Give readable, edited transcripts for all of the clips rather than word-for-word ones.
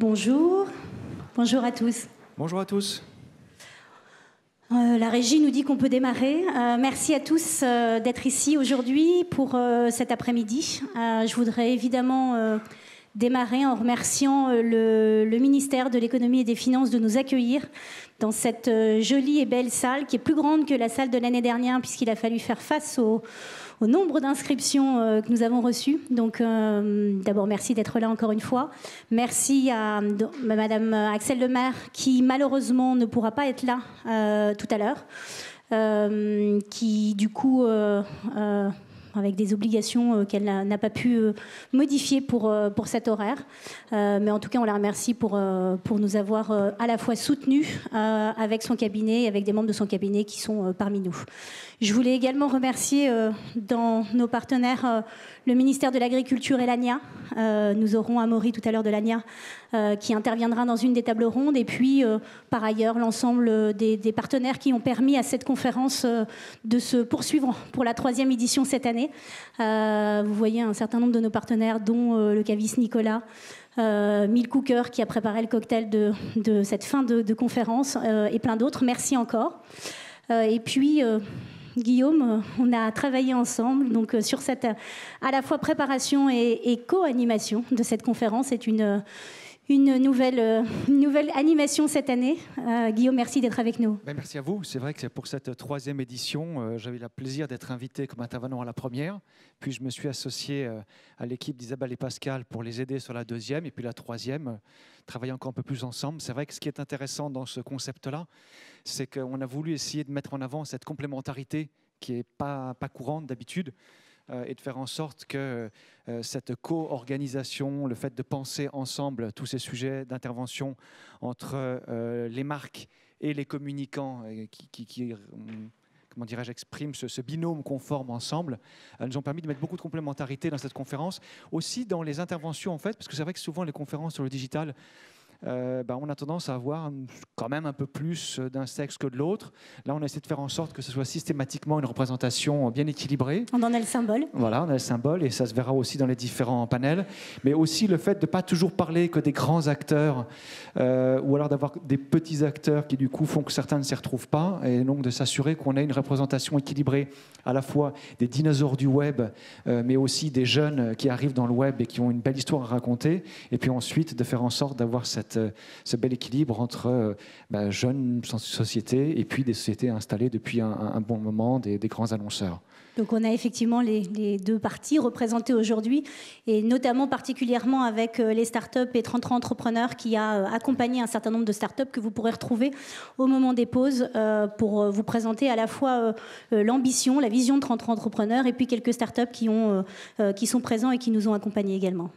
Bonjour, bonjour à tous. Bonjour à tous. La régie nous dit qu'on peut démarrer. Merci à tous d'être ici aujourd'hui pour cet après-midi. Je voudrais évidemment démarrer en remerciant le ministère de l'économie et des finances de nous accueillir dans cette jolie et belle salle qui est plus grande que la salle de l'année dernière puisqu'il a fallu faire face au nombre d'inscriptions que nous avons reçues. Donc d'abord merci d'être là encore une fois. Merci à Madame Axelle Lemaire qui malheureusement ne pourra pas être là tout à l'heure, qui du coup avec des obligations qu'elle n'a pas pu modifier pour cet horaire. Mais en tout cas, on la remercie pour nous avoir à la fois soutenus avec son cabinet et avec des membres de son cabinet qui sont parmi nous. Je voulais également remercier dans nos partenaires le ministère de l'Agriculture et l'ANIA. Nous aurons Amaury tout à l'heure de l'ANIA qui interviendra dans une des tables rondes. Et puis, par ailleurs, l'ensemble des partenaires qui ont permis à cette conférence de se poursuivre pour la 3e édition cette année. Vous voyez un certain nombre de nos partenaires, dont le caviste Nicolas, Mill Cooker qui a préparé le cocktail de cette fin de conférence et plein d'autres. Merci encore. Et puis... Guillaume, on a travaillé ensemble donc, sur cette à la fois préparation et co-animation de cette conférence. C'est une nouvelle animation cette année. Guillaume, merci d'être avec nous. Merci à vous. C'est vrai que pour cette 3e édition, j'avais le plaisir d'être invité comme intervenant à la première. Puis je me suis associé à l'équipe d'Isabelle et Pascal pour les aider sur la 2e. Et puis la 3e, travailler encore un peu plus ensemble. C'est vrai que ce qui est intéressant dans ce concept-là, c'est qu'on a voulu essayer de mettre en avant cette complémentarité qui n'est pas courante d'habitude et de faire en sorte que cette co-organisation, le fait de penser ensemble tous ces sujets d'intervention entre les marques et les communicants qui comment dirais-je, expriment ce binôme qu'on forme ensemble, nous ont permis de mettre beaucoup de complémentarité dans cette conférence. Aussi dans les interventions, en fait, parce que c'est vrai que souvent les conférences sur le digital, on a tendance à avoir quand même un peu plus d'un sexe que de l'autre. Là, on a essayé de faire en sorte que ce soit systématiquement une représentation bien équilibrée. On en a le symbole. Voilà, on a le symbole et ça se verra aussi dans les différents panels. Mais aussi le fait de ne pas toujours parler que des grands acteurs ou alors d'avoir des petits acteurs qui du coup font que certains ne s'y retrouvent pas, et donc de s'assurer qu'on ait une représentation équilibrée à la fois des dinosaures du web mais aussi des jeunes qui arrivent dans le web et qui ont une belle histoire à raconter, et puis ensuite de faire en sorte d'avoir ce bel équilibre entre jeunes sociétés et puis des sociétés installées depuis un bon moment, des grands annonceurs. Donc on a effectivement les deux parties représentées aujourd'hui, et notamment particulièrement avec les startups et 33 entrepreneurs qui a accompagné un certain nombre de startups que vous pourrez retrouver au moment des pauses pour vous présenter à la fois l'ambition, la vision de 33 entrepreneurs et puis quelques startups qui sont présents et qui nous ont accompagnés également.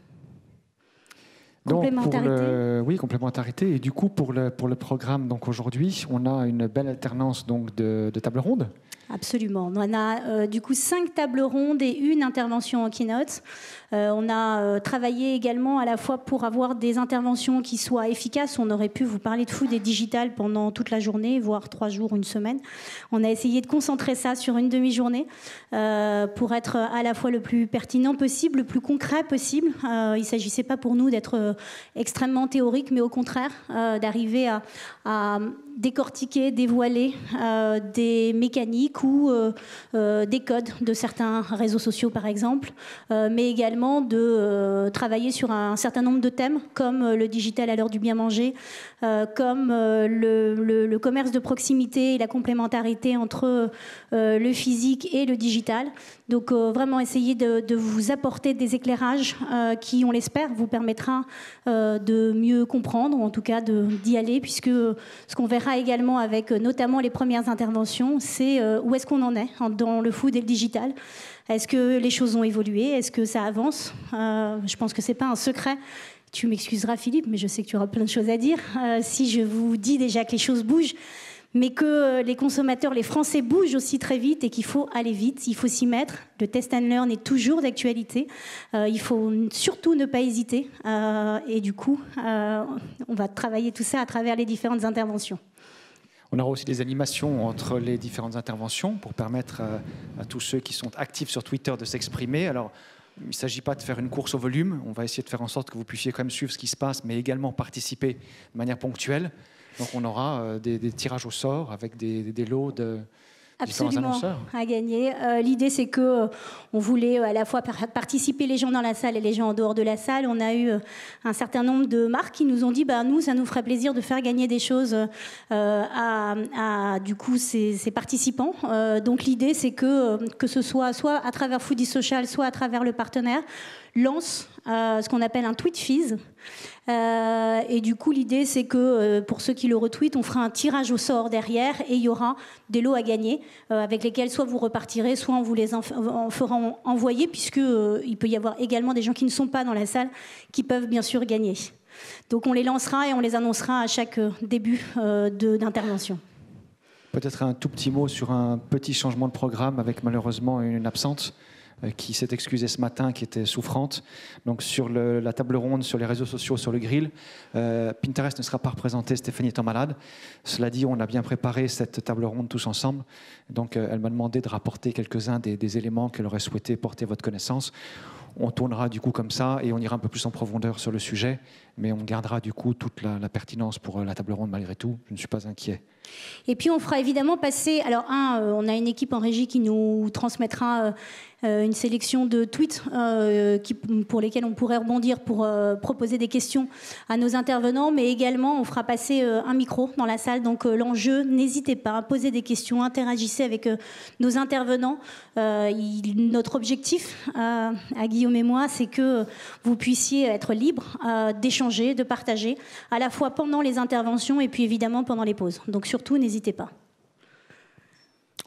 Complémentarité. Oui, complémentarité. Et du coup, pour le programme, donc aujourd'hui, on a une belle alternance donc de tables rondes. Absolument. On a du coup 5 tables rondes et une intervention en keynote. On a travaillé également à la fois pour avoir des interventions qui soient efficaces. On aurait pu vous parler de food et digital pendant toute la journée, voire 3 jours, une semaine. On a essayé de concentrer ça sur une demi-journée pour être à la fois le plus pertinent possible, le plus concret possible. Il ne s'agissait pas pour nous d'être extrêmement théorique, mais au contraire d'arriver à décortiquer, dévoiler des mécaniques ou des codes de certains réseaux sociaux, par exemple, mais également de travailler sur un certain nombre de thèmes, comme le digital à l'heure du bien manger, comme le commerce de proximité et la complémentarité entre le physique et le digital. Donc vraiment essayer de vous apporter des éclairages qui, on l'espère, vous permettra de mieux comprendre, ou en tout cas d'y aller, puisque ce qu'on verra également avec notamment les premières interventions, c'est où est-ce qu'on en est dans le food et le digital. Est-ce que les choses ont évolué? Est-ce que ça avance? Je pense que ce n'est pas un secret. Tu m'excuseras, Philippe, mais je sais que tu auras plein de choses à dire. Si je vous dis déjà que les choses bougent, mais que les consommateurs, les Français bougent aussi très vite et qu'il faut aller vite, il faut s'y mettre. Le test and learn est toujours d'actualité. Il faut surtout ne pas hésiter. Et du coup, on va travailler tout ça à travers les différentes interventions. On aura aussi des animations entre les différentes interventions pour permettre à tous ceux qui sont actifs sur Twitter de s'exprimer. Alors, Il ne s'agit pas de faire une course au volume. On va essayer de faire en sorte que vous puissiez quand même suivre ce qui se passe, mais également participer de manière ponctuelle. Donc on aura des tirages au sort avec des lots de différents annonceurs. À gagner. L'idée, c'est que on voulait à la fois participer les gens dans la salle et les gens en dehors de la salle. On a eu un certain nombre de marques qui nous ont dit, nous, ça nous ferait plaisir de faire gagner des choses à du coup ces participants. Donc l'idée, c'est que ce soit à travers Foodie Social, soit à travers le partenaire, lance ce qu'on appelle un tweet fees. Et du coup, l'idée, c'est que pour ceux qui le retweetent, on fera un tirage au sort derrière et il y aura des lots à gagner avec lesquels soit vous repartirez, soit on vous les en fera envoyer, puisqu'il peut y avoir également des gens qui ne sont pas dans la salle qui peuvent bien sûr gagner. Donc on les lancera et on les annoncera à chaque début d'intervention. Peut-être un tout petit mot sur un petit changement de programme avec malheureusement une absente qui s'est excusée ce matin, qui était souffrante. Donc sur la table ronde, sur les réseaux sociaux, sur le grill, Pinterest ne sera pas représenté, Stéphanie étant malade. Cela dit, on a bien préparé cette table ronde tous ensemble. Donc elle m'a demandé de rapporter quelques-uns des éléments qu'elle aurait souhaité porter à votre connaissance. On tournera du coup comme ça et on ira un peu plus en profondeur sur le sujet, mais on gardera du coup toute la pertinence pour la table ronde malgré tout. Je ne suis pas inquiet. Et puis on fera évidemment passer... Alors on a une équipe en régie qui nous transmettra une sélection de tweets pour lesquels on pourrait rebondir pour proposer des questions à nos intervenants, mais également on fera passer un micro dans la salle. Donc l'enjeu, n'hésitez pas à poser des questions, interagissez avec nos intervenants. Notre objectif à Guillaume et moi, c'est que vous puissiez être libre d'échanger, de partager, à la fois pendant les interventions et puis évidemment pendant les pauses. Donc surtout, n'hésitez pas.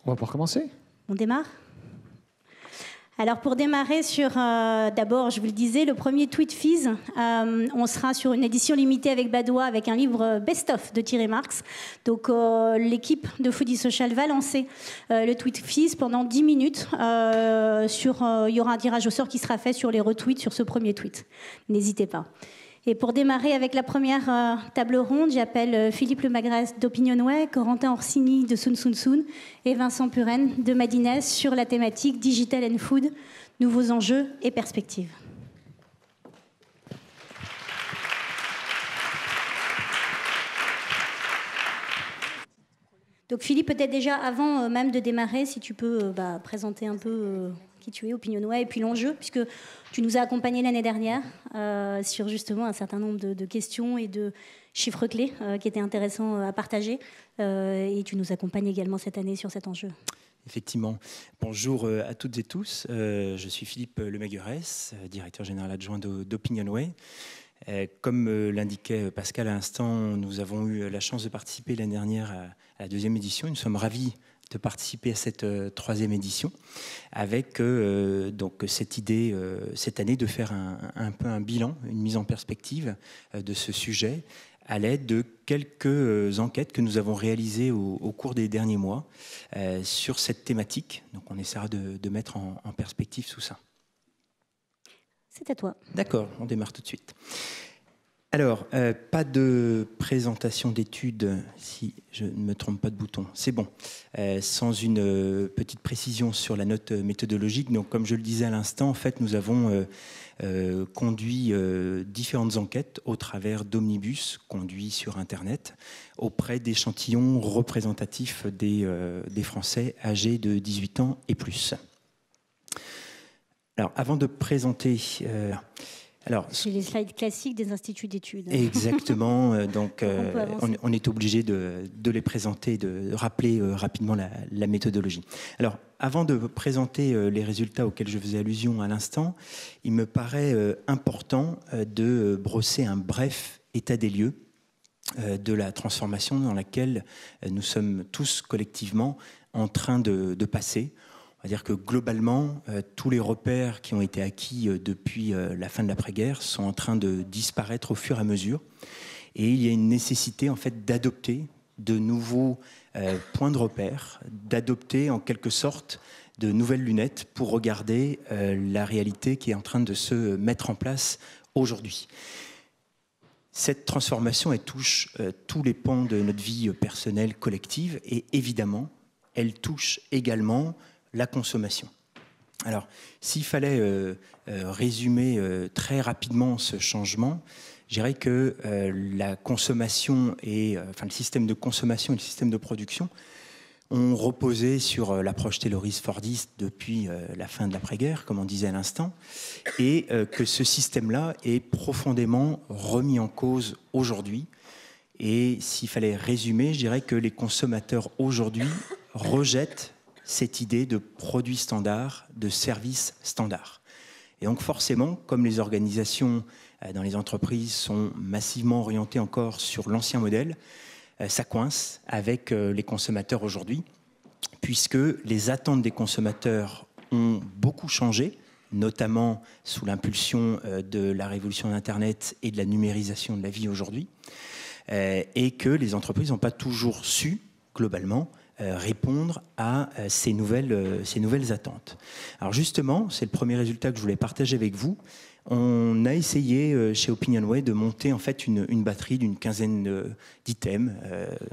On va pouvoir commencer. On démarre ? Alors pour démarrer sur, d'abord, je vous le disais, le premier Tweet Fees, on sera sur une édition limitée avec Badois, avec un livre best-of de Thierry Marx. Donc l'équipe de Foodie Social va lancer le Tweet Fees pendant 10 minutes. Il y aura un tirage au sort qui sera fait sur les retweets sur ce premier tweet. N'hésitez pas. Et pour démarrer avec la première table ronde, j'appelle Philippe Lemagresse d'Opinionway, Corentin Orsini de Sun Sun Sun et Vincent Puren de Madines sur la thématique Digital and Food, nouveaux enjeux et perspectives. Donc Philippe, peut-être déjà avant même de démarrer, si tu peux présenter un peu qui tu es, Opinionway, et puis l'enjeu, puisque tu nous as accompagnés l'année dernière sur justement un certain nombre de questions et de chiffres clés qui étaient intéressants à partager. Et tu nous accompagnes également cette année sur cet enjeu. Effectivement. Bonjour à toutes et tous. Je suis Philippe Lemagresse, directeur général adjoint d'Opinionway. Comme l'indiquait Pascal à l'instant, nous avons eu la chance de participer l'année dernière à la deuxième édition. Nous sommes ravis de participer à cette troisième édition avec donc cette idée cette année de faire un peu un bilan, une mise en perspective de ce sujet à l'aide de quelques enquêtes que nous avons réalisées au cours des derniers mois sur cette thématique. Donc on essaiera de mettre en perspective tout ça. C'est à toi. D'accord, on démarre tout de suite. Alors, pas de présentation d'études, si je ne me trompe pas de bouton, c'est bon. Sans une petite précision sur la note méthodologique. Donc, comme je le disais à l'instant, en fait, nous avons conduit différentes enquêtes au travers d'omnibus conduits sur Internet auprès d'échantillons représentatifs des Français âgés de 18 ans et plus. Alors, avant de présenter... c'est les slides classiques des instituts d'études. Exactement. Donc, on est obligé de les présenter et de rappeler rapidement la méthodologie. Alors, avant de présenter les résultats auxquels je faisais allusion à l'instant, il me paraît important de brosser un bref état des lieux de la transformation dans laquelle nous sommes tous collectivement en train de passer. On va dire que globalement, tous les repères qui ont été acquis depuis la fin de l'après-guerre sont en train de disparaître au fur et à mesure. Et il y a une nécessité en fait d'adopter de nouveaux points de repère, d'adopter en quelque sorte de nouvelles lunettes pour regarder la réalité qui est en train de se mettre en place aujourd'hui. Cette transformation, elle touche tous les pans de notre vie personnelle, collective, et évidemment, elle touche également la consommation. Alors, s'il fallait résumer très rapidement ce changement, je dirais que la consommation le système de consommation et le système de production ont reposé sur l'approche tayloriste-fordiste depuis la fin de l'après-guerre, comme on disait à l'instant, et que ce système-là est profondément remis en cause aujourd'hui. Et s'il fallait résumer, je dirais que les consommateurs aujourd'hui rejettent cette idée de produits standards, de services standards. Et donc forcément, comme les organisations dans les entreprises sont massivement orientées encore sur l'ancien modèle, ça coince avec les consommateurs aujourd'hui, puisque les attentes des consommateurs ont beaucoup changé, notamment sous l'impulsion de la révolution d'Internet et de la numérisation de la vie aujourd'hui, et que les entreprises n'ont pas toujours su, globalement, répondre à ces nouvelles attentes. Alors justement, c'est le premier résultat que je voulais partager avec vous. On a essayé chez OpinionWay de monter en fait une batterie d'une quinzaine d'items,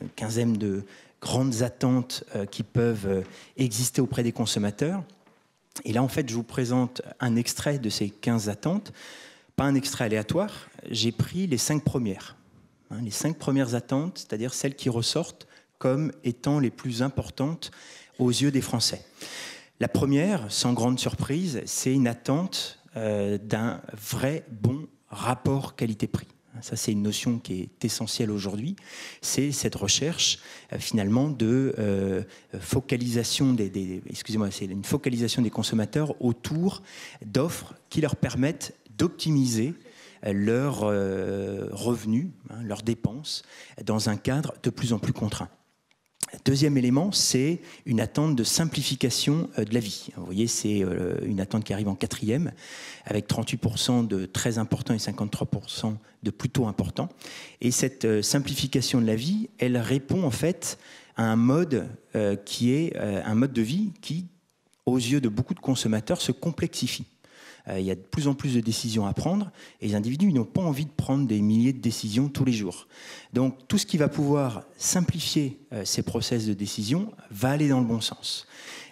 une quinzaine de grandes attentes qui peuvent exister auprès des consommateurs. Et là, en fait, je vous présente un extrait de ces 15 attentes, pas un extrait aléatoire. J'ai pris les 5 premières. Les 5 premières attentes, c'est-à-dire celles qui ressortent comme étant les plus importantes aux yeux des Français. La première, sans grande surprise, c'est une attente d'un vrai bon rapport qualité-prix. Ça, c'est une notion qui est essentielle aujourd'hui. C'est cette recherche, finalement, de focalisation c'est une focalisation des consommateurs autour d'offres qui leur permettent d'optimiser leurs revenus, leurs dépenses, dans un cadre de plus en plus contraint. Deuxième élément, c'est une attente de simplification de la vie. Vous voyez, c'est une attente qui arrive en 4e, avec 38% de très important et 53% de plutôt important. Et cette simplification de la vie, elle répond en fait à un mode qui est un mode de vie qui, aux yeux de beaucoup de consommateurs, se complexifie. Il y a de plus en plus de décisions à prendre et les individus n'ont pas envie de prendre des milliers de décisions tous les jours. Donc tout ce qui va pouvoir simplifier ces process de décision va aller dans le bon sens.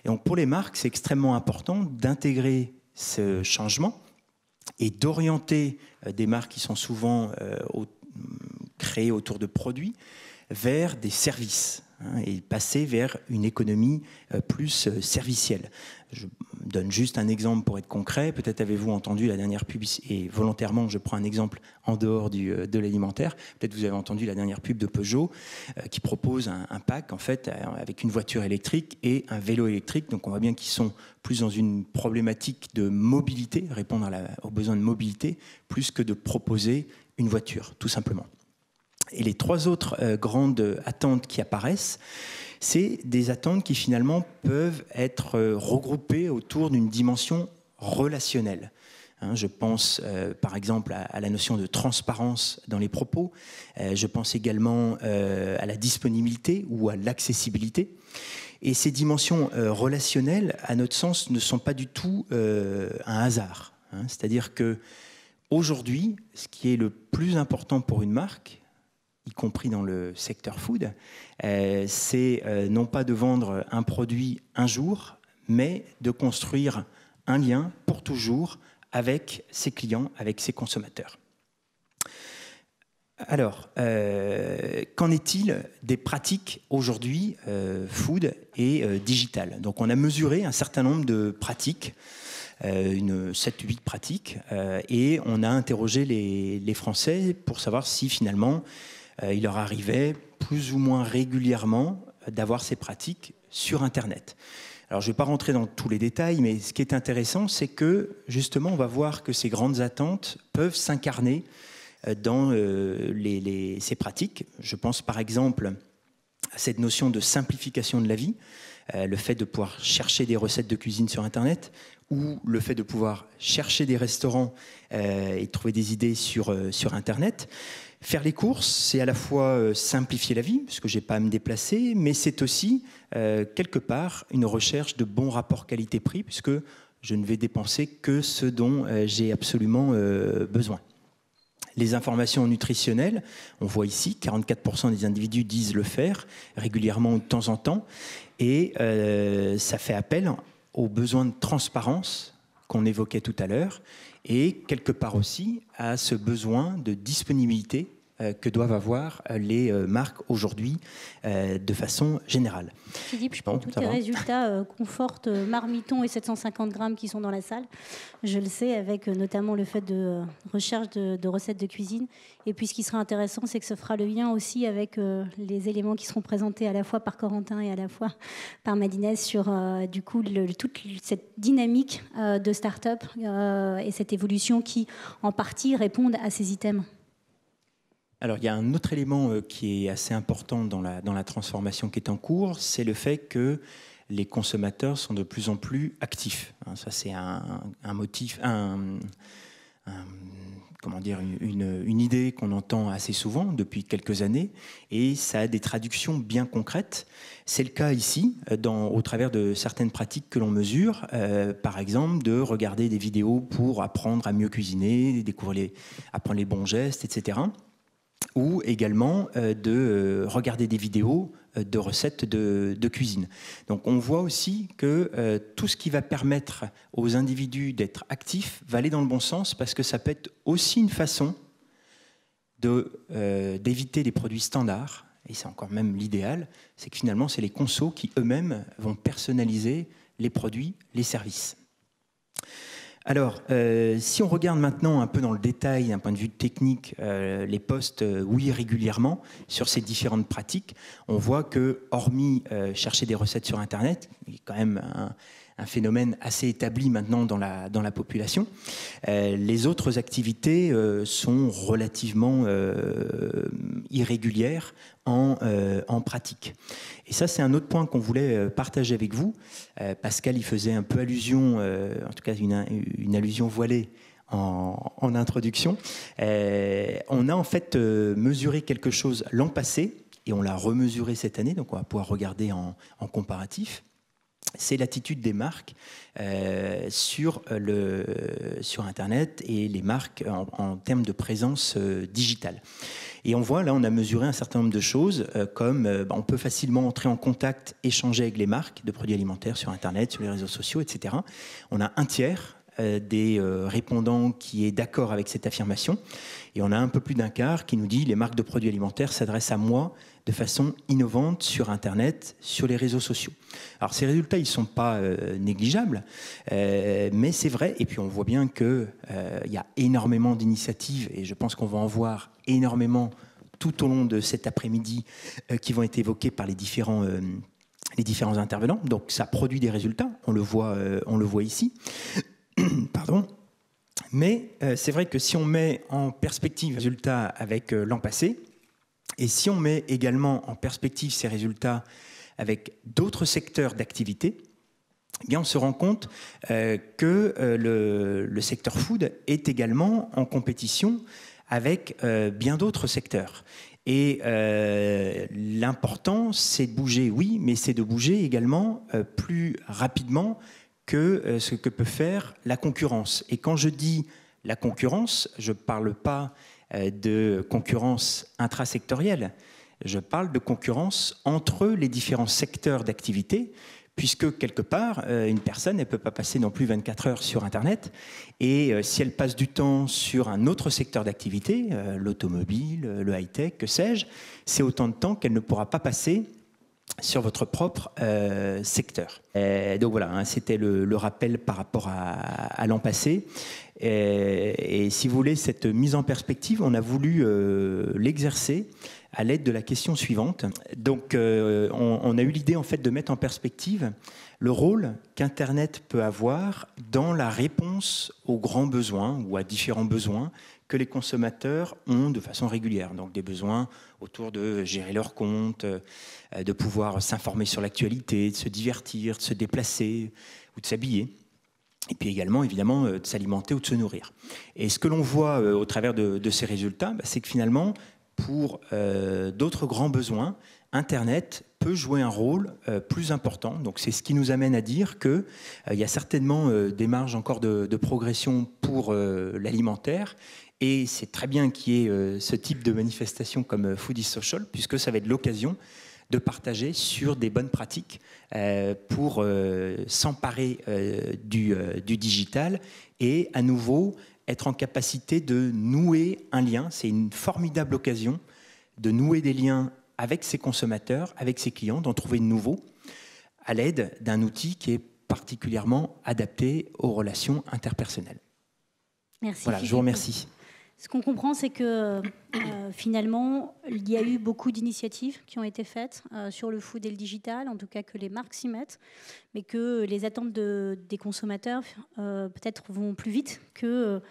Et donc pour les marques, c'est extrêmement important d'intégrer ce changement et d'orienter des marques qui sont souvent créées autour de produits vers des services et passer vers une économie plus servicielle. Je donne juste un exemple pour être concret. Peut-être avez-vous entendu la dernière pub, et volontairement je prends un exemple en dehors de l'alimentaire. Peut-être vous avez entendu la dernière pub de Peugeot qui propose un pack en fait avec une voiture électrique et un vélo électrique. Donc on voit bien qu'ils sont plus dans une problématique de mobilité, répondre aux besoins de mobilité, plus que de proposer une voiture, tout simplement. Et les 3 autres grandes attentes qui apparaissent, c'est des attentes qui finalement peuvent être regroupées autour d'une dimension relationnelle. Je pense par exemple à la notion de transparence dans les propos. Je pense également à la disponibilité ou à l'accessibilité. Et ces dimensions relationnelles, à notre sens, ne sont pas du tout un hasard. C'est-à-dire que aujourd'hui, ce qui est le plus important pour une marque, y compris dans le secteur food, c'est non pas de vendre un produit un jour, mais de construire un lien pour toujours avec ses clients, avec ses consommateurs. Alors, qu'en est-il des pratiques aujourd'hui food et digital? Donc on a mesuré un certain nombre de pratiques, 7-8 pratiques, et on a interrogé les Français pour savoir si finalement il leur arrivait plus ou moins régulièrement d'avoir ces pratiques sur Internet. Alors, je ne vais pas rentrer dans tous les détails, mais ce qui est intéressant, c'est que, justement, on va voir que ces grandes attentes peuvent s'incarner dans ces pratiques. Je pense, par exemple, à cette notion de simplification de la vie, le fait de pouvoir chercher des recettes de cuisine sur Internet, ou le fait de pouvoir chercher des restaurants et trouver des idées sur Internet. Faire les courses, c'est à la fois simplifier la vie, parce que je n'ai pas à me déplacer, mais c'est aussi, quelque part, une recherche de bons rapports qualité-prix, puisque je ne vais dépenser que ce dont j'ai absolument besoin. Les informations nutritionnelles, on voit ici, 44% des individus disent le faire régulièrement ou de temps en temps, et ça fait appel au besoin de transparence qu'on évoquait tout à l'heure et quelque part aussi à ce besoin de disponibilité que doivent avoir les marques aujourd'hui de façon générale. Philippe, je prends tous tes résultats confortent Marmiton et 750 grammes qui sont dans la salle. Je le sais, avec notamment le fait de recherche de recettes de cuisine. Et puis ce qui sera intéressant, c'est que ce fera le lien aussi avec les éléments qui seront présentés à la fois par Corentin et à la fois par Madinès sur du coup toute cette dynamique de start-up et cette évolution qui en partie répondent à ces items. Alors, il y a un autre élément qui est assez important dans la transformation qui est en cours, c'est le fait que les consommateurs sont de plus en plus actifs. Ça, c'est un motif, comment dire, une idée qu'on entend assez souvent depuis quelques années, et ça a des traductions bien concrètes. C'est le cas ici, au travers de certaines pratiques que l'on mesure, par exemple de regarder des vidéos pour apprendre à mieux cuisiner, apprendre les bons gestes, etc., ou également de regarder des vidéos de recettes de cuisine. Donc on voit aussi que tout ce qui va permettre aux individus d'être actifs va aller dans le bon sens, parce que ça peut être aussi une façon d'éviter les produits standards, et c'est encore même l'idéal, c'est que finalement c'est les consos qui eux-mêmes vont personnaliser les produits, les services. Alors, si on regarde maintenant un peu dans le détail, d'un point de vue technique, les posts oui régulièrement sur ces différentes pratiques, on voit que, hormis chercher des recettes sur Internet, qui est quand même un phénomène assez établi maintenant dans la population, les autres activités sont relativement irrégulières en pratique. Et ça, c'est un autre point qu'on voulait partager avec vous. Pascal y faisait un peu allusion, en tout cas une allusion voilée en introduction. On a en fait mesuré quelque chose l'an passé et on l'a remesuré cette année, donc on va pouvoir regarder en comparatif. C'est l'attitude des marques sur Internet et les marques en termes de présence digitale. Et on voit, là, on a mesuré un certain nombre de choses, comme on peut facilement entrer en contact, échanger avec les marques de produits alimentaires sur Internet, sur les réseaux sociaux, etc. On a un tiers des répondants qui est d'accord avec cette affirmation. Et on a un peu plus d'un quart qui nous dit les marques de produits alimentaires s'adressent à moi de façon innovante sur Internet, sur les réseaux sociaux. Alors ces résultats, ils ne sont pas négligeables, mais c'est vrai. Et puis on voit bien qu'il y a énormément d'initiatives, et je pense qu'on va en voir énormément tout au long de cet après-midi qui vont être évoquées par les différents intervenants. Donc ça produit des résultats, on le voit ici. Pardon. Mais c'est vrai que si on met en perspective les résultats avec l'an passé, et si on met également en perspective ces résultats avec d'autres secteurs d'activité, eh bien on se rend compte que le secteur food est également en compétition avec bien d'autres secteurs. Et l'important, c'est de bouger, oui, mais c'est de bouger également plus rapidement que ce que peut faire la concurrence. Et quand je dis la concurrence, je ne parle pas de concurrence intrasectorielle, je parle de concurrence entre les différents secteurs d'activité, puisque quelque part, une personne ne peut pas passer non plus 24 heures sur Internet, et si elle passe du temps sur un autre secteur d'activité, l'automobile, le high-tech, que sais-je, c'est autant de temps qu'elle ne pourra pas passer sur votre propre secteur. Donc voilà, hein, c'était le rappel par rapport à l'an passé. Et si vous voulez, cette mise en perspective, on a voulu l'exercer à l'aide de la question suivante. Donc on a eu l'idée en fait de mettre en perspective le rôle qu'Internet peut avoir dans la réponse aux grands besoins ou à différents besoins que les consommateurs ont de façon régulière. Donc des besoins autour de gérer leur compte, de pouvoir s'informer sur l'actualité, de se divertir, de se déplacer ou de s'habiller. Et puis également, évidemment, de s'alimenter ou de se nourrir. Et ce que l'on voit au travers de ces résultats, c'est que finalement, pour d'autres grands besoins, Internet peut jouer un rôle plus important. Donc c'est ce qui nous amène à dire qu'il y a certainement des marges encore de progression pour l'alimentaire. Et c'est très bien qu'il y ait ce type de manifestation comme Food is Social, puisque ça va être l'occasion de partager sur des bonnes pratiques pour s'emparer du digital et à nouveau être en capacité de nouer un lien. C'est une formidable occasion de nouer des liens avec ses consommateurs, avec ses clients, d'en trouver de nouveaux, à l'aide d'un outil qui est particulièrement adapté aux relations interpersonnelles. Merci. Voilà, je vous remercie. Ce qu'on comprend, c'est que finalement, il y a eu beaucoup d'initiatives qui ont été faites sur le food et le digital, en tout cas que les marques s'y mettent, mais que les attentes des consommateurs peut-être vont plus vite que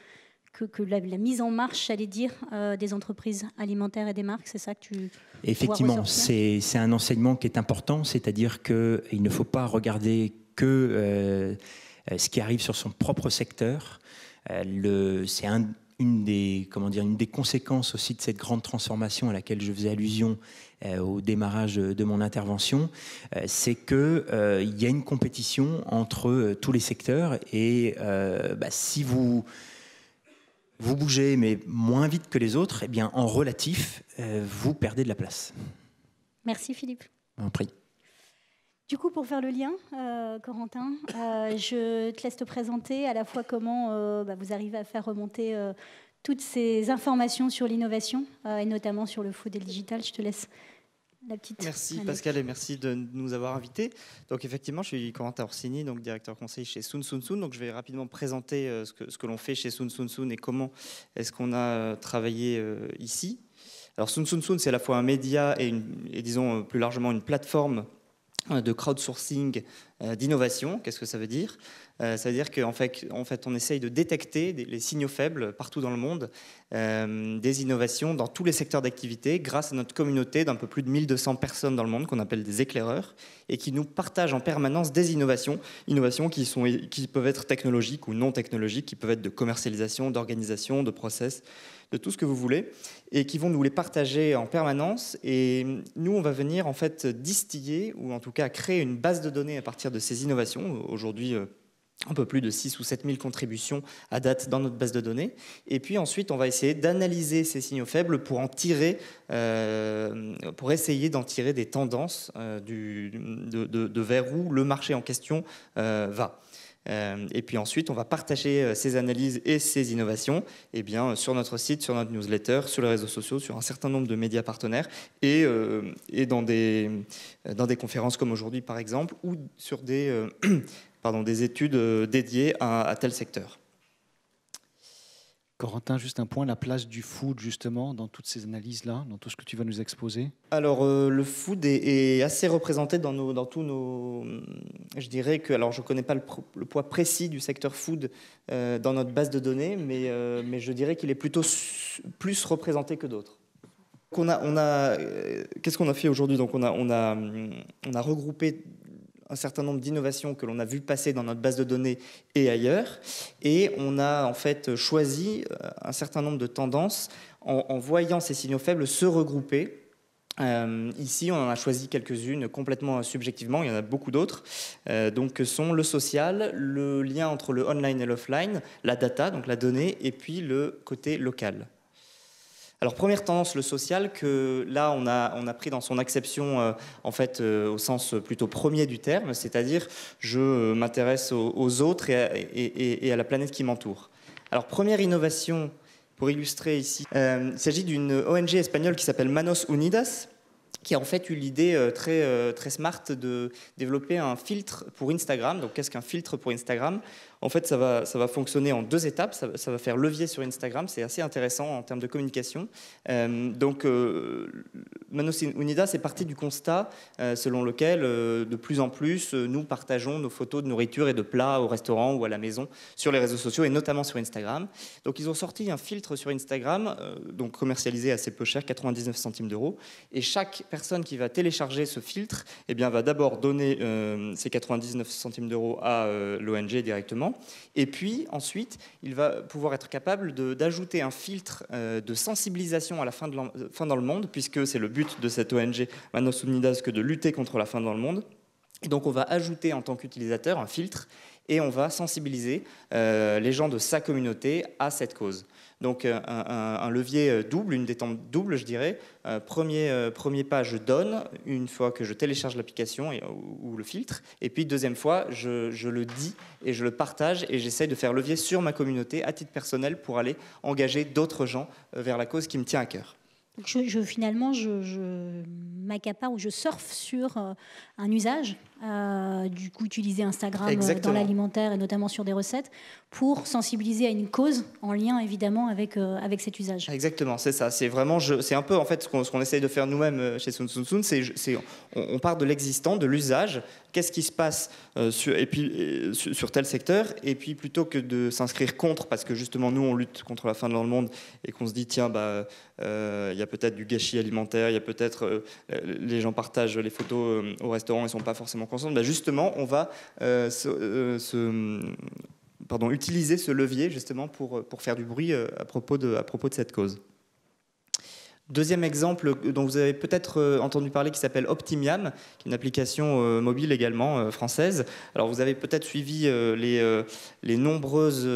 la mise en marche, j'allais dire, des entreprises alimentaires et des marques. C'est ça que tu... Effectivement, c'est un enseignement qui est important, c'est-à-dire qu'il ne faut pas regarder que ce qui arrive sur son propre secteur. C'est une des conséquences aussi de cette grande transformation à laquelle je faisais allusion au démarrage de mon intervention, c'est qu'il y a une compétition entre tous les secteurs et si vous bougez mais moins vite que les autres, eh bien, en relatif, vous perdez de la place. Merci Philippe. En prie. Du coup, pour faire le lien, Corentin, je te laisse te présenter à la fois comment vous arrivez à faire remonter toutes ces informations sur l'innovation, et notamment sur le food et le digital. Je te laisse la petite... Merci Pascal et merci de nous avoir invités. Donc effectivement, je suis Corentin Orsini, donc directeur conseil chez Soon Soon Soon. Donc je vais rapidement présenter ce que l'on fait chez Soon Soon Soon et comment est-ce qu'on a travaillé ici. Alors Soon Soon Soon, c'est à la fois un média et disons plus largement une plateforme de crowdsourcing d'innovation. Qu'est-ce que ça veut dire ? Ça veut dire qu'en fait, on essaye de détecter les signaux faibles partout dans le monde, des innovations dans tous les secteurs d'activité grâce à notre communauté d'un peu plus de 1200 personnes dans le monde qu'on appelle des éclaireurs et qui nous partagent en permanence des innovations qui peuvent être technologiques ou non technologiques, qui peuvent être de commercialisation, d'organisation, de process, de tout ce que vous voulez, et qui vont nous les partager en permanence. Et nous, on va venir en fait distiller, ou en tout cas créer une base de données à partir de ces innovations. Aujourd'hui, un peu plus de 6 ou 7 000 contributions à date dans notre base de données. Et puis ensuite, on va essayer d'analyser ces signaux faibles pour essayer d'en tirer des tendances de vers où le marché en question va. Et puis ensuite, on va partager ces analyses et ces innovations sur notre site, sur notre newsletter, sur les réseaux sociaux, sur un certain nombre de médias partenaires et dans des conférences comme aujourd'hui, par exemple, ou sur des études dédiées à tel secteur. Corentin, juste un point, la place du food justement dans toutes ces analyses-là, dans tout ce que tu vas nous exposer. Alors le food est assez représenté dans tous nos... Je dirais que, alors je ne connais pas le poids précis du secteur food dans notre base de données, mais je dirais qu'il est plutôt plus représenté que d'autres. Qu'est-ce qu'on a fait aujourd'hui ? Donc on a regroupé un certain nombre d'innovations que l'on a vu passer dans notre base de données et ailleurs. Et on a en fait choisi un certain nombre de tendances en voyant ces signaux faibles se regrouper. Ici, on en a choisi quelques-unes complètement subjectivement. Il y en a beaucoup d'autres. Donc, sont le social, le lien entre le online et l'offline, la data, donc la donnée, et puis le côté local. Alors, première tendance, le social, que là, on a pris dans son acception, au sens plutôt premier du terme, c'est-à-dire je m'intéresse aux autres et à la planète qui m'entoure. Alors, première innovation, pour illustrer ici, il s'agit d'une ONG espagnole qui s'appelle Manos Unidas, qui a en fait eu l'idée très smart de développer un filtre pour Instagram. Donc, qu'est-ce qu'un filtre pour Instagram ? En fait, ça va fonctionner en 2 étapes. Ça va faire levier sur Instagram. C'est assez intéressant en termes de communication. Manos Unidas est parti du constat selon lequel, de plus en plus, nous partageons nos photos de nourriture et de plats au restaurant ou à la maison sur les réseaux sociaux et notamment sur Instagram. Donc, ils ont sorti un filtre sur Instagram, donc commercialisé assez peu cher, 99 centimes d'euros. Et chaque personne qui va télécharger ce filtre va d'abord donner ces 99 centimes d'euros à l'ONG directement. Et puis ensuite, il va pouvoir être capable d'ajouter un filtre de sensibilisation à la faim dans le monde, puisque c'est le but de cette ONG Manos Unidas que de lutter contre la faim dans le monde. Et donc on va ajouter en tant qu'utilisateur un filtre. et on va sensibiliser les gens de sa communauté à cette cause. Donc un levier double, une détente double, je dirais. Premier pas, je donne une fois que je télécharge l'application ou le filtre. Et puis deuxième fois, je le dis et je le partage et j'essaie de faire levier sur ma communauté à titre personnel pour aller engager d'autres gens vers la cause qui me tient à cœur. Donc finalement, je m'accapare ou je surfe sur un usage, du coup utiliser Instagram dans l'alimentaire et notamment sur des recettes pour sensibiliser à une cause en lien évidemment avec cet usage. Exactement, c'est ça. C'est vraiment, c'est un peu en fait ce qu'on essaye de faire nous-mêmes chez Sun Sun Sun. On part de l'existant, de l'usage. Qu'est-ce qui se passe sur tel secteur, et puis plutôt que de s'inscrire contre, parce que justement nous on lutte contre la faim dans le monde et qu'on se dit tiens y a peut-être du gâchis alimentaire, il y a peut-être les gens partagent les photos au restaurant et sont pas forcément conscients. Justement on va utiliser ce levier justement pour faire du bruit à propos de cette cause. Deuxième exemple dont vous avez peut-être entendu parler, qui s'appelle Optimiam, qui est une application mobile également française. Alors vous avez peut-être suivi les nombreuses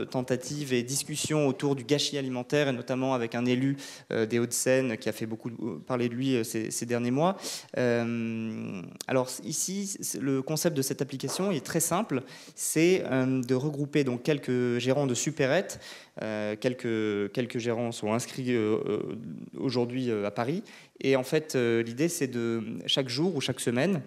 tentatives et discussions autour du gâchis alimentaire, et notamment avec un élu des Hauts-de-Seine qui a fait beaucoup parler de lui ces derniers mois. Alors ici, le concept de cette application est très simple, c'est de regrouper donc quelques gérants de supérettes. Quelques gérants sont inscrits aujourd'hui à Paris, et en fait l'idée c'est de chaque jour ou chaque semaine,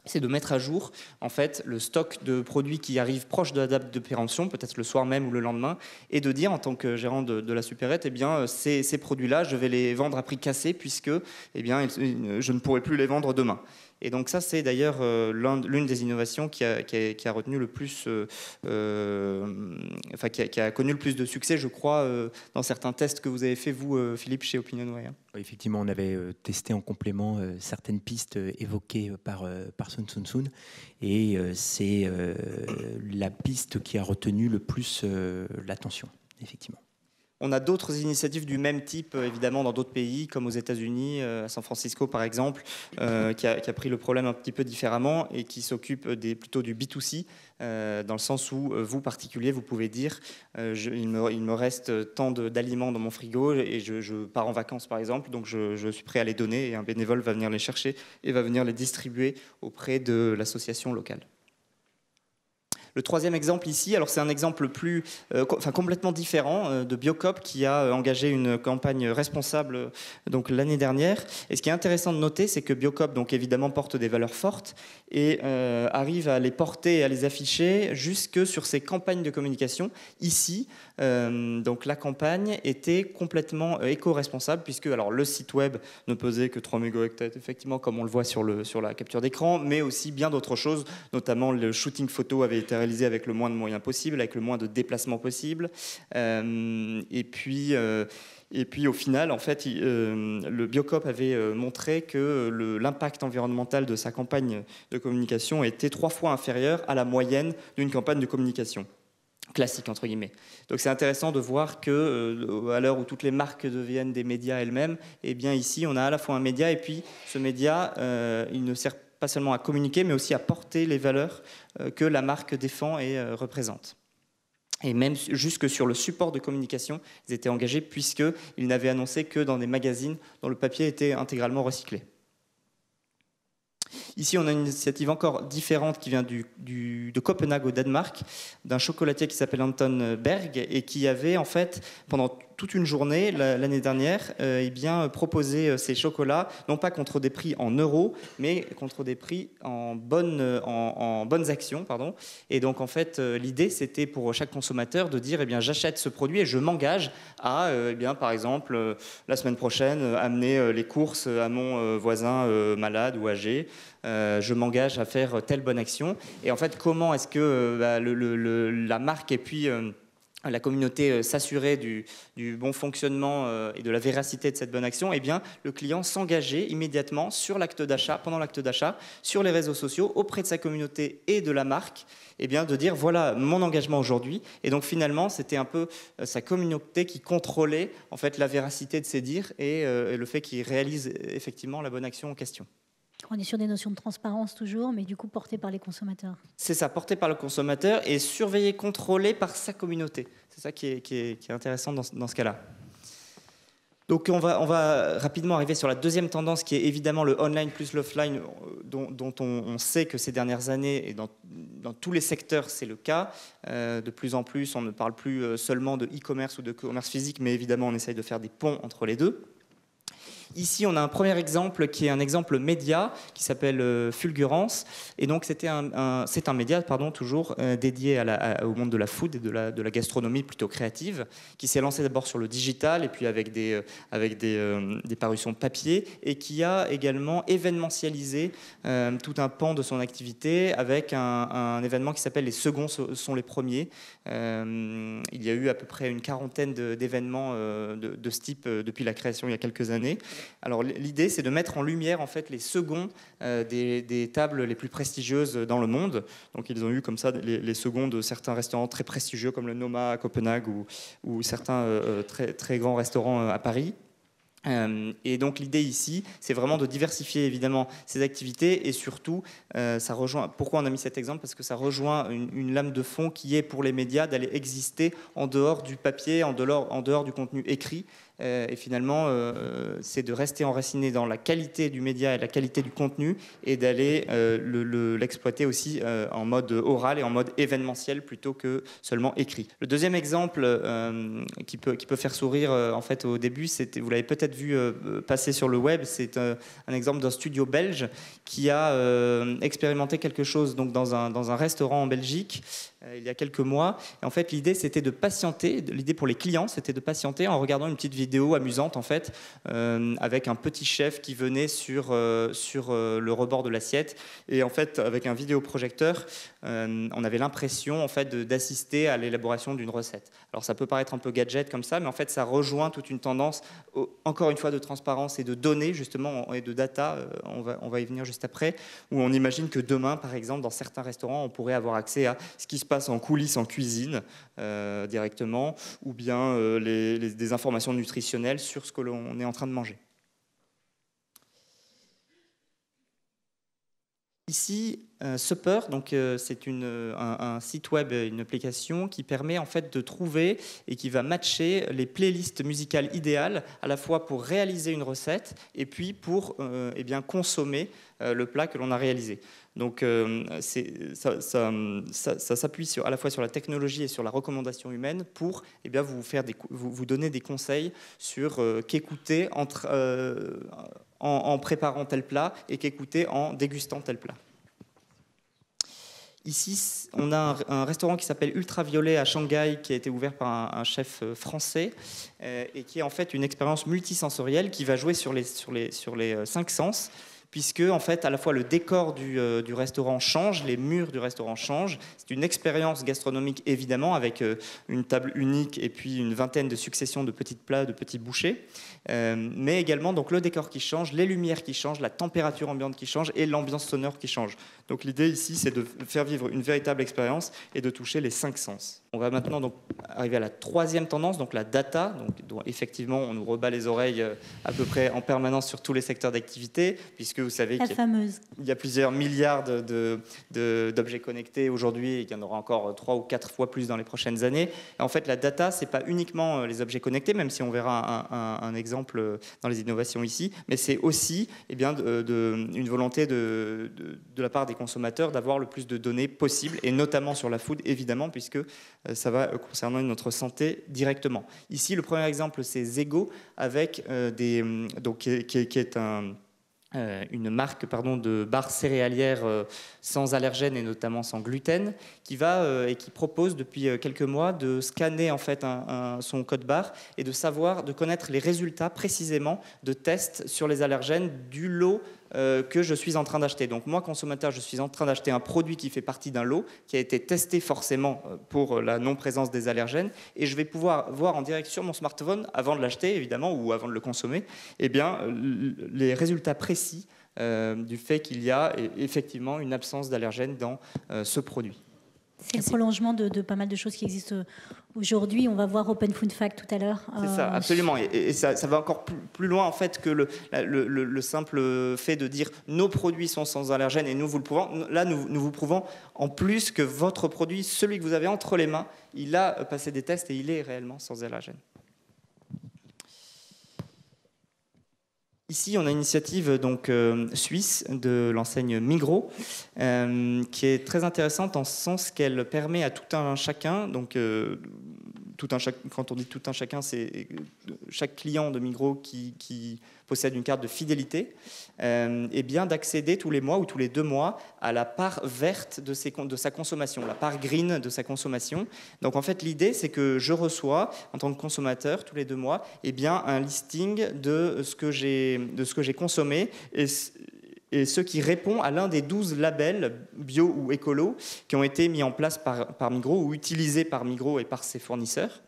c'est de mettre à jour en fait le stock de produits qui arrivent proche de la date de péremption, peut-être le soir même ou le lendemain, et de dire en tant que gérant de la supérette, eh bien ces produits-là, je vais les vendre à prix cassé puisque je ne pourrai plus les vendre demain. Et donc ça, c'est d'ailleurs l'une des innovations qui a retenu le plus, qui a connu le plus de succès, je crois, dans certains tests que vous avez fait, vous, Philippe, chez Opinionway. Effectivement, on avait testé en complément certaines pistes évoquées par Sun Sun Sun, et c'est la piste qui a retenu le plus l'attention, effectivement. On a d'autres initiatives du même type, évidemment, dans d'autres pays, comme aux États-Unis, à San Francisco, par exemple, qui a pris le problème un petit peu différemment et qui s'occupe plutôt du B2C, dans le sens où vous, particulier, vous pouvez dire il me reste tant d'aliments dans mon frigo et je pars en vacances, par exemple, donc je suis prêt à les donner, et un bénévole va venir les chercher et va venir les distribuer auprès de l'association locale. Le troisième exemple ici, alors c'est un exemple complètement différent, de Biocop, qui a engagé une campagne responsable donc l'année dernière. Et ce qui est intéressant de noter, c'est que Biocop donc évidemment porte des valeurs fortes et arrive à les porter et à les afficher jusque sur ses campagnes de communication. Ici, donc la campagne était complètement éco-responsable, puisque alors le site web ne pesait que 3 mégooctets, effectivement, comme on le voit sur la capture d'écran, mais aussi bien d'autres choses, notamment le shooting photo avait été réalisé avec le moins de moyens possible, avec le moins de déplacements possible. Et puis au final, en fait, le Biocop avait montré que l'impact environnemental de sa campagne de communication était 3 fois inférieur à la moyenne d'une campagne de communication classique, entre guillemets. Donc c'est intéressant de voir que à l'heure où toutes les marques deviennent des médias elles-mêmes, eh bien ici on a à la fois un média, et puis ce média il ne sert pas seulement à communiquer, mais aussi à porter les valeurs que la marque défend et représente. Et même jusque sur le support de communication, ils étaient engagés, puisqu'ils n'avaient annoncé que dans des magazines dont le papier était intégralement recyclé. Ici, on a une initiative encore différente qui vient de Copenhague au Danemark, d'un chocolatier qui s'appelle Anton Berg, et qui avait en fait, pendant toute une journée l'année dernière, proposé ces chocolats, non pas contre des prix en euros, mais contre des prix en bonnes actions. Et donc en fait, l'idée c'était pour chaque consommateur de dire j'achète ce produit et je m'engage à, par exemple, la semaine prochaine, amener les courses à mon voisin malade ou âgé. Je m'engage à faire telle bonne action. Et en fait, comment est-ce que la marque et puis la communauté s'assurait du bon fonctionnement et de la véracité de cette bonne action? Eh bien, le client s'engageait immédiatement sur l'acte d'achat, pendant l'acte d'achat, sur les réseaux sociaux, auprès de sa communauté et de la marque, de dire voilà mon engagement aujourd'hui. Et donc finalement, c'était un peu sa communauté qui contrôlait en fait la véracité de ses dires et le fait qu'il réalise effectivement la bonne action en question. On est sur des notions de transparence toujours, mais du coup portées par les consommateurs. C'est ça, porté par le consommateur et surveillé, contrôlé par sa communauté. C'est ça qui est intéressant dans ce cas-là. Donc on va rapidement arriver sur la deuxième tendance qui est évidemment le online plus l'offline dont on sait que ces dernières années et dans tous les secteurs c'est le cas. De plus en plus on ne parle plus seulement de e-commerce ou de commerce physique mais évidemment on essaye de faire des ponts entre les deux. Ici, on a un premier exemple qui est un exemple média qui s'appelle Fulgurance. Et donc, c'est un média, toujours dédié au monde de la food et de la gastronomie plutôt créative, qui s'est lancé d'abord sur le digital et puis avec des parutions papier et qui a également événementialisé tout un pan de son activité avec un événement qui s'appelle Les Seconds sont les premiers. Il y a eu à peu près une quarantaine d'événements de ce type depuis la création il y a quelques années. Alors l'idée c'est de mettre en lumière en fait les seconds des tables les plus prestigieuses dans le monde. Donc ils ont eu comme ça les seconds de certains restaurants très prestigieux comme le Noma à Copenhague ou certains très, très grands restaurants à Paris. Et donc l'idée ici, c'est vraiment de diversifier évidemment ces activités et surtout, ça rejoint. Pourquoi on a mis cet exemple? Parce que ça rejoint une lame de fond qui est pour les médias d'aller exister en dehors du papier, en dehors du contenu écrit. Et finalement, c'est de rester enraciné dans la qualité du média et la qualité du contenu et d'aller l'exploiter aussi en mode oral et en mode événementiel plutôt que seulement écrit. Le deuxième exemple qui peut faire sourire en fait au début, vous l'avez peut-être vu passer sur le web, c'est un exemple d'un studio belge qui a expérimenté quelque chose donc dans un restaurant en Belgique il y a quelques mois. Et en fait, l'idée, c'était de patienter. L'idée pour les clients, c'était de patienter en regardant une petite vidéo amusante, en fait, avec un petit chef qui venait sur le rebord de l'assiette. Et en fait, avec un vidéoprojecteur, on avait l'impression, en fait, d'assister à l'élaboration d'une recette. Alors, ça peut paraître un peu gadget comme ça, mais en fait, ça rejoint toute une tendance, encore une fois, de transparence et de données, justement, et de data. On va y venir juste après, où on imagine que demain, par exemple, dans certains restaurants, on pourrait avoir accès à ce qui se passe en coulisses en cuisine directement, ou bien des informations nutritionnelles sur ce que l'on est en train de manger. Ici, Supper, donc c'est un site web, une application qui permet en fait de trouver et qui va matcher les playlists musicales idéales à la fois pour réaliser une recette et puis pour consommer le plat que l'on a réalisé. Donc ça s'appuie à la fois sur la technologie et sur la recommandation humaine pour vous donner des conseils sur qu'écouter en préparant tel plat et qu'écouter en dégustant tel plat. Ici, on a un restaurant qui s'appelle Ultraviolet à Shanghai, qui a été ouvert par un chef français et qui est en fait une expérience multisensorielle qui va jouer sur les 5 sens, puisque en fait, à la fois le décor du restaurant change, les murs du restaurant changent. C'est une expérience gastronomique évidemment, avec une table unique et puis une vingtaine de successions de petits plats, de petits bouchées, mais également donc le décor qui change, les lumières qui changent, la température ambiante qui change et l'ambiance sonore qui change. Donc l'idée ici, c'est de faire vivre une véritable expérience et de toucher les 5 sens. On va maintenant donc arriver à la troisième tendance, donc la data, dont effectivement on nous rebat les oreilles à peu près en permanence sur tous les secteurs d'activité, puisque vous savez qu'il y a plusieurs milliards d'objets connectés aujourd'hui et qu'il y en aura encore 3 ou 4 fois plus dans les prochaines années. Et en fait, la data, ce n'est pas uniquement les objets connectés, même si on verra un exemple dans les innovations ici, mais c'est aussi une volonté de la part des consommateurs d'avoir le plus de données possible, et notamment sur la food, évidemment, puisque ça va concerner notre santé directement. Ici, le premier exemple, c'est Zego, avec qui est une marque de barres céréalières sans allergènes et notamment sans gluten, qui propose depuis quelques mois de scanner en fait son code barre et de connaître les résultats précisément de tests sur les allergènes du lot que je suis en train d'acheter. Donc moi, consommateur, je suis en train d'acheter un produit qui fait partie d'un lot qui a été testé forcément pour la non-présence des allergènes, et je vais pouvoir voir en direct sur mon smartphone, avant de l'acheter évidemment ou avant de le consommer, les résultats précis du fait qu'il y a effectivement une absence d'allergènes dans ce produit. C'est le prolongement de pas mal de choses qui existent aujourd'hui. On va voir Open Food Fact tout à l'heure. C'est ça, absolument. Et ça va encore plus loin en fait que le simple fait de dire nos produits sont sans allergènes et nous vous le prouvons. Là, nous vous prouvons en plus que votre produit, celui que vous avez entre les mains, il a passé des tests et il est réellement sans allergènes. Ici, on a une initiative donc, suisse de l'enseigne Migros qui est très intéressante en ce sens qu'elle permet à tout un chacun, donc quand on dit tout un chacun, c'est chaque client de Migros qui possède une carte de fidélité, et bien d'accéder tous les mois ou tous les 2 mois à la part verte de sa consommation, la part green de sa consommation. Donc en fait, l'idée, c'est que je reçois, en tant que consommateur, tous les 2 mois, eh bien, un listing de ce que j'ai consommé et ce qui répond à l'un des 12 labels bio ou écolo qui ont été mis en place par Migros ou utilisés par Migros et par ses fournisseurs.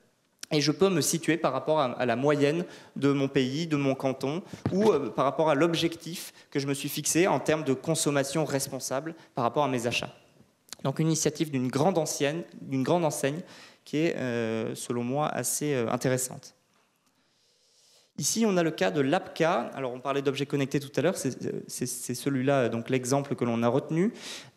Et je peux me situer par rapport à la moyenne de mon pays, de mon canton, ou par rapport à l'objectif que je me suis fixé en termes de consommation responsable par rapport à mes achats. Donc une initiative d'une grande enseigne qui est, selon moi, assez intéressante. Ici, on a le cas de l'APCA. Alors, on parlait d'objets connectés tout à l'heure. C'est celui-là, donc l'exemple que l'on a retenu.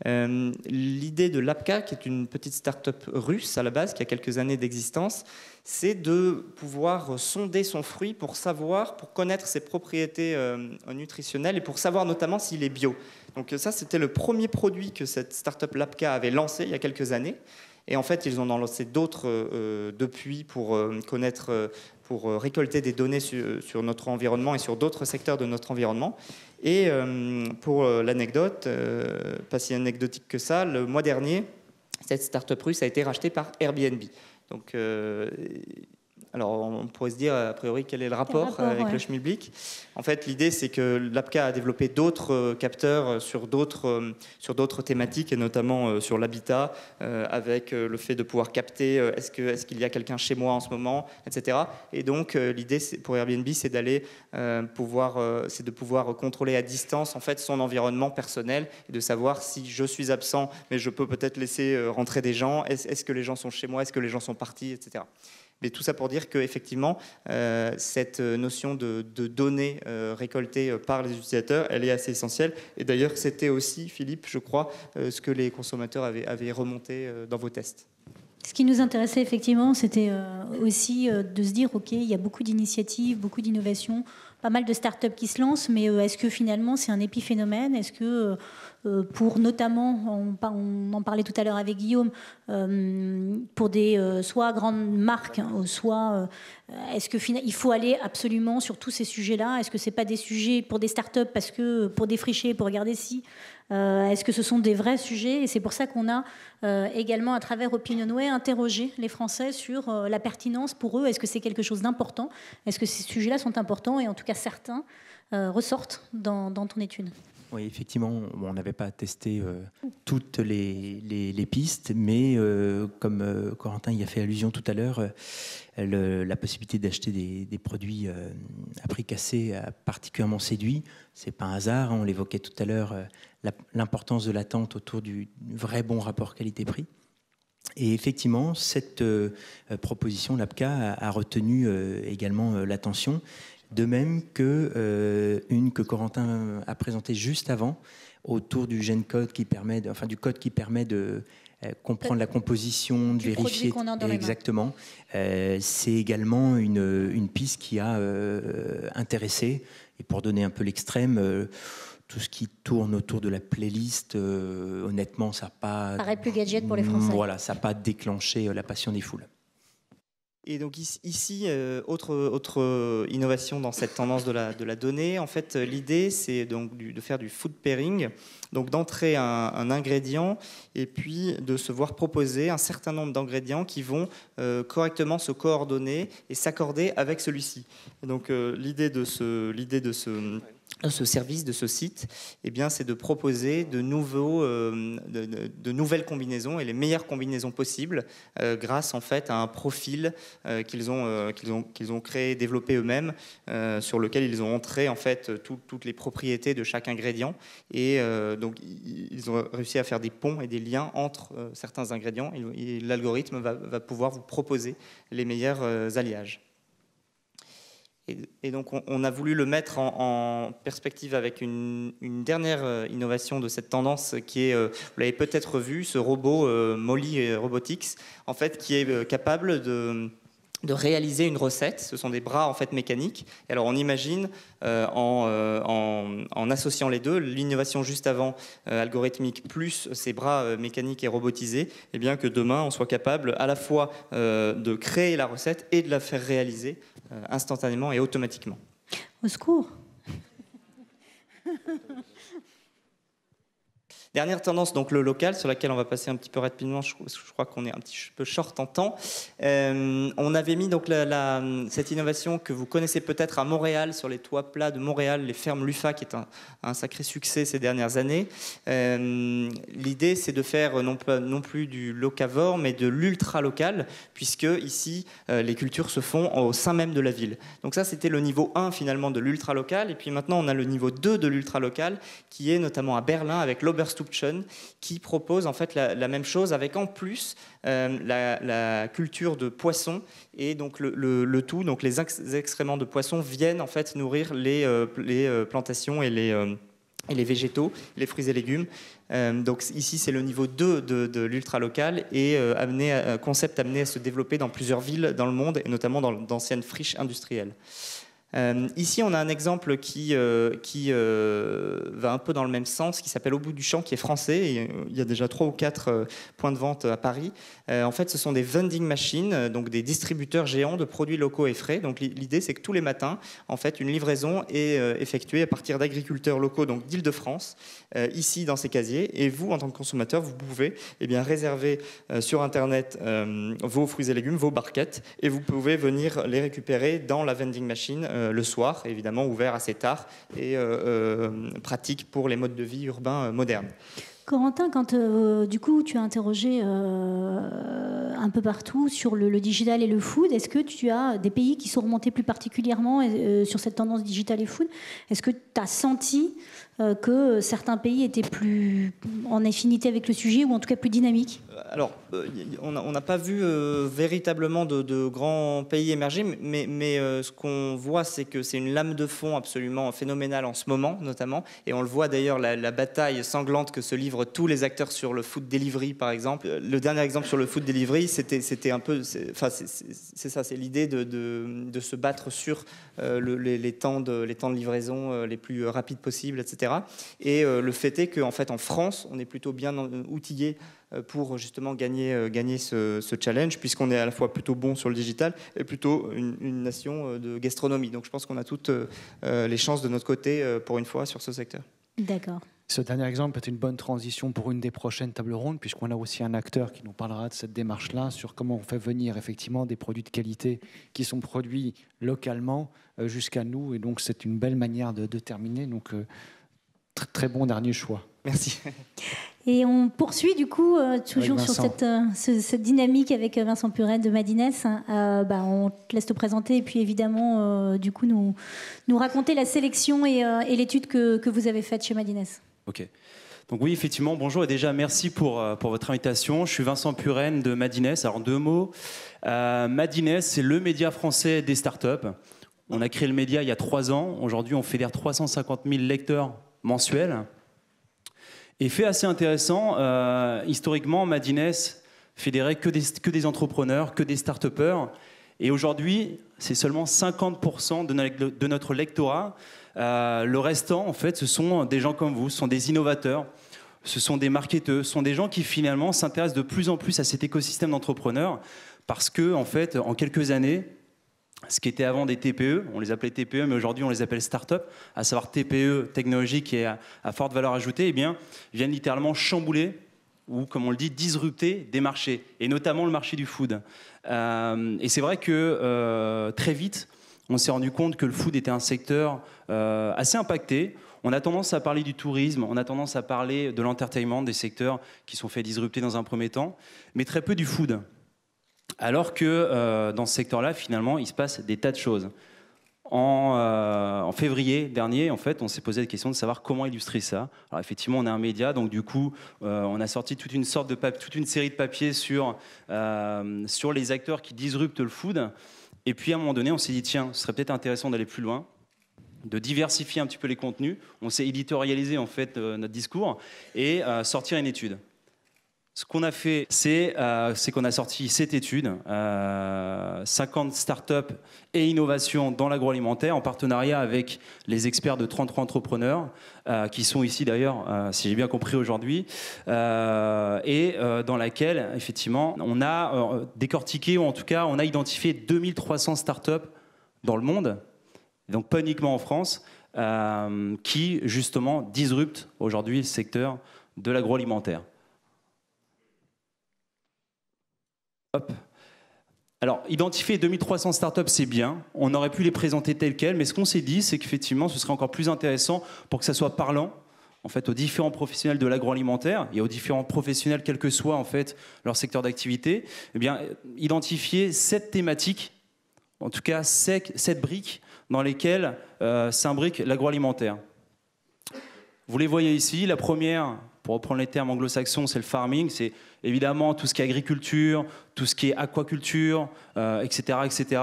L'idée de l'APCA, qui est une petite start-up russe à la base, qui a quelques années d'existence, c'est de pouvoir sonder son fruit pour connaître ses propriétés nutritionnelles et pour savoir notamment s'il est bio. Donc ça, c'était le premier produit que cette start-up l'APCA avait lancé il y a quelques années. Et en fait, ils en ont lancé d'autres depuis pour récolter des données sur notre environnement et sur d'autres secteurs de notre environnement. Et pour l'anecdote, pas si anecdotique que ça, le mois dernier, cette start-up russe a été rachetée par Airbnb. Donc, alors on pourrait se dire, a priori, quel est le rapport avec le schmilblick. En fait, l'idée, c'est que l'APCA a développé d'autres capteurs sur d'autres thématiques, et notamment sur l'habitat, avec le fait de pouvoir capter est-ce qu'il y a quelqu'un chez moi en ce moment, etc. Et donc, l'idée pour Airbnb, c'est de pouvoir contrôler à distance en fait, son environnement personnel et de savoir si je suis absent, mais je peux peut-être laisser rentrer des gens, est-ce que les gens sont chez moi, est-ce que les gens sont partis, etc. Mais tout ça pour dire qu'effectivement, cette notion de données récoltées par les utilisateurs, elle est assez essentielle. Et d'ailleurs, c'était aussi, Philippe, je crois, ce que les consommateurs avaient remonté dans vos tests. Ce qui nous intéressait effectivement, c'était aussi de se dire, OK, il y a beaucoup d'initiatives, beaucoup d'innovations, pas mal de startups qui se lancent, mais est-ce que finalement c'est un épiphénomène ? Est-ce que pour notamment, on en parlait tout à l'heure avec Guillaume, pour des soit grandes marques, soit est-ce qu'il faut aller absolument sur tous ces sujets-là ? Est-ce que c'est pas des sujets pour des startups parce que pour défricher, pour regarder si est-ce que ce sont des vrais sujets ? Et c'est pour ça qu'on a également, à travers Opinionway, interrogé les Français sur la pertinence pour eux. Est-ce que c'est quelque chose d'important ? Est-ce que ces sujets-là sont importants ? Et en tout cas, certains ressortent dans ton étude. Oui, effectivement, on n'avait pas testé toutes les pistes, mais comme Corentin y a fait allusion tout à l'heure, la possibilité d'acheter des produits à prix cassé a particulièrement séduit. Ce n'est pas un hasard, on l'évoquait tout à l'heure, l'importance de l'attente autour du vrai bon rapport qualité-prix. Et effectivement, cette proposition, l'APCA, a retenu également l'attention. De même une que Corentin a présentée juste avant, autour du GenCode du code qui permet de comprendre la composition, de vérifier. Exactement. C'est également une piste qui a intéressé. Et pour donner un peu l'extrême, tout ce qui tourne autour de la playlist, honnêtement, ça n'a pas. Paraît plus gadget pour les Français. Voilà, ça n'a pas déclenché la passion des foules. Et donc ici, autre innovation dans cette tendance de la donnée, en fait, l'idée, c'est donc de faire du food pairing, donc d'entrer un ingrédient et puis de se voir proposer un certain nombre d'ingrédients qui vont correctement se coordonner et s'accorder avec celui-ci. Et donc l'idée de ce ce service, de ce site, eh bien, c'est de proposer de nouvelles combinaisons et les meilleures combinaisons possibles grâce en fait à un profil qu'ils ont créé, développé eux-mêmes, sur lequel ils ont entré en fait toutes les propriétés de chaque ingrédient et donc ils ont réussi à faire des ponts et des liens entre certains ingrédients et l'algorithme va pouvoir vous proposer les meilleurs alliages. Et donc on a voulu le mettre en perspective avec une dernière innovation de cette tendance qui est, vous l'avez peut-être vu, ce robot Molly Robotics, en fait, qui est capable de réaliser une recette. Ce sont des bras en fait mécaniques. Et alors on imagine en associant les deux, l'innovation juste avant algorithmique plus ces bras mécaniques et robotisés, eh bien que demain on soit capable à la fois de créer la recette et de la faire réaliser instantanément et automatiquement. Au secours. Dernière tendance, donc le local, sur laquelle on va passer un petit peu rapidement, je crois qu'on est un petit peu short en temps. On avait mis donc cette innovation que vous connaissez peut-être à Montréal, sur les toits plats de Montréal, les fermes Lufa, qui est un sacré succès ces dernières années. L'idée, c'est de faire non plus du locavore, mais de l'ultra-local, puisque ici, les cultures se font au sein même de la ville. Donc ça, c'était le niveau 1 finalement de l'ultra-local. Et puis maintenant, on a le niveau 2 de l'ultra-local, qui est notamment à Berlin, avec l'Oberstufchen, qui propose en fait la même chose avec en plus la culture de poissons et donc le tout, donc les excréments de poissons viennent en fait nourrir les plantations et les végétaux, les fruits et légumes. Donc ici c'est le niveau 2 de l'ultra local et concept amené à se développer dans plusieurs villes dans le monde et notamment dans d'anciennes friches industrielles. Ici, on a un exemple qui va un peu dans le même sens, qui s'appelle Au bout du champ, qui est français. Et il y a déjà 3 ou 4 points de vente à Paris. En fait, ce sont des vending machines, donc des distributeurs géants de produits locaux et frais. Donc l'idée, c'est que tous les matins, en fait, une livraison est effectuée à partir d'agriculteurs locaux, donc d'Île-de-France, ici dans ces casiers. Et vous, en tant que consommateur, vous pouvez réserver sur Internet vos fruits et légumes, vos barquettes, et vous pouvez venir les récupérer dans la vending machine le soir, évidemment ouvert assez tard et pratique pour les modes de vie urbains modernes. Corentin, quand du coup tu as interrogé un peu partout sur le digital et le food, est-ce que tu as des pays qui sont remontés plus particulièrement sur cette tendance digital et food? Est-ce que tu as senti que certains pays étaient plus en affinité avec le sujet ou en tout cas plus dynamiques? Alors, on n'a pas vu véritablement de grands pays émerger, mais ce qu'on voit, c'est que c'est une lame de fond absolument phénoménale en ce moment, notamment, et on le voit d'ailleurs, la bataille sanglante que se livrent tous les acteurs sur le food delivery, par exemple. Le dernier exemple sur le food delivery, c'était un peu... c'est ça, c'est l'idée de se battre sur les temps de livraison les plus rapides possibles, etc. Et le fait est qu'en fait, en France, on est plutôt bien outillé pour justement gagner ce challenge, puisqu'on est à la fois plutôt bon sur le digital et plutôt une nation de gastronomie. Donc je pense qu'on a toutes les chances de notre côté pour une fois sur ce secteur. D'accord. Ce dernier exemple est une bonne transition pour une des prochaines tables rondes, puisqu'on a aussi un acteur qui nous parlera de cette démarche-là, sur comment on fait venir effectivement des produits de qualité qui sont produits localement jusqu'à nous. Et donc c'est une belle manière de terminer. Donc très bon dernier choix. Merci. Et on poursuit du coup toujours sur cette dynamique avec Vincent Purel de Madines. On te laisse te présenter et puis évidemment du coup nous raconter la sélection et l'étude que vous avez faite chez Madines. Ok. Donc oui, effectivement, bonjour et déjà merci pour votre invitation. Je suis Vincent Purel de Madines. Alors 2 mots. Madines, c'est le média français des startups. On a créé le média il y a 3 ans. Aujourd'hui, on fédère 350 000 lecteurs mensuels. Et fait assez intéressant, historiquement, Madines fédérait que des entrepreneurs, que des start-upers. Et aujourd'hui, c'est seulement 50% de notre lectorat. Le restant, en fait, ce sont des gens comme vous, ce sont des innovateurs, ce sont des marketeurs, ce sont des gens qui finalement s'intéressent de plus en plus à cet écosystème d'entrepreneurs parce que, en fait, en quelques années, ce qui était avant des TPE, on les appelait TPE, mais aujourd'hui on les appelle start-up, à savoir TPE, technologie qui est à forte valeur ajoutée, eh bien, viennent littéralement chambouler, ou comme on le dit, disrupter des marchés, et notamment le marché du food. Et c'est vrai que très vite, on s'est rendu compte que le food était un secteur assez impacté. On a tendance à parler du tourisme, on a tendance à parler de l'entertainment, des secteurs qui sont faits disrupter dans un premier temps, mais très peu du food. Alors que dans ce secteur-là, finalement, il se passe des tas de choses. En février dernier, en fait, on s'est posé la question de savoir comment illustrer ça. Alors effectivement, on est un média, donc du coup, on a sorti toute une série de papiers sur les acteurs qui disruptent le food. Et puis à un moment donné, on s'est dit tiens, ce serait peut-être intéressant d'aller plus loin, de diversifier un petit peu les contenus. On s'est éditorialisé en fait notre discours et sortir une étude. Ce qu'on a fait, c'est qu'on a sorti cette étude, 50 startups et innovations dans l'agroalimentaire, en partenariat avec les experts de 33 entrepreneurs, qui sont ici d'ailleurs, si j'ai bien compris aujourd'hui, et dans laquelle, effectivement, on a décortiqué, ou en tout cas, on a identifié 2300 startups dans le monde, donc pas uniquement en France, qui, justement, disruptent aujourd'hui le secteur de l'agroalimentaire. Hop. Alors, identifier 2300 startups, c'est bien. On aurait pu les présenter telles quelles, mais ce qu'on s'est dit, c'est qu'effectivement, ce serait encore plus intéressant pour que ça soit parlant, en fait, aux différents professionnels de l'agroalimentaire et aux différents professionnels, quel que soit en fait leur secteur d'activité, eh bien, identifier 7 thématiques, en tout cas 7 briques dans lesquelles s'imbrique l'agroalimentaire. Vous les voyez ici. La première, pour reprendre les termes anglo-saxons, c'est le farming. C'est évidemment tout ce qui est agriculture, tout ce qui est aquaculture, etc., etc.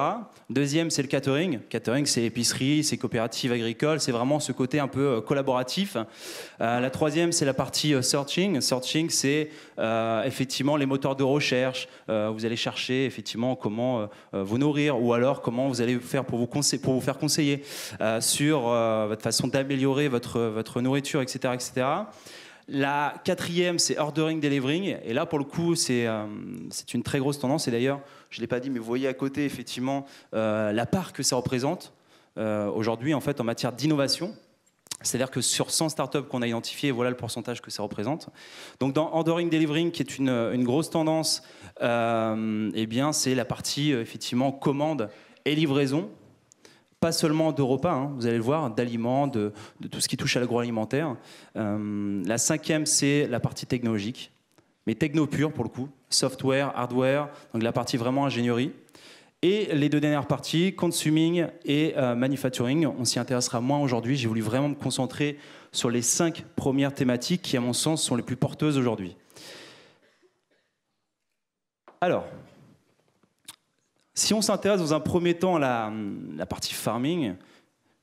Deuxième, c'est le catering. Catering, c'est épicerie, c'est coopérative agricole. C'est vraiment ce côté un peu collaboratif. La troisième, c'est la partie searching. Searching, c'est effectivement les moteurs de recherche. Vous allez chercher effectivement comment vous nourrir, ou alors comment vous allez faire pour vous faire conseiller sur votre façon d'améliorer votre nourriture, etc., etc. La quatrième, c'est ordering, delivering. Et là, pour le coup, c'est une très grosse tendance. Et d'ailleurs, je ne l'ai pas dit, mais vous voyez à côté, effectivement, la part que ça représente aujourd'hui, en fait, en matière d'innovation. C'est-à-dire que sur 100 startups qu'on a identifiées, voilà le pourcentage que ça représente. Donc, dans ordering, delivering, qui est une grosse tendance, eh bien, c'est la partie, effectivement, commande et livraison. Pas seulement de repas, hein, vous allez le voir, d'aliments, de tout ce qui touche à l'agroalimentaire. La cinquième, c'est la partie technologique, mais techno pure pour le coup, software, hardware, donc la partie vraiment ingénierie. Et les deux dernières parties, consuming et manufacturing, on s'y intéressera moins aujourd'hui. J'ai voulu vraiment me concentrer sur les 5 premières thématiques qui, à mon sens, sont les plus porteuses aujourd'hui. Alors, si on s'intéresse dans un premier temps à la partie farming,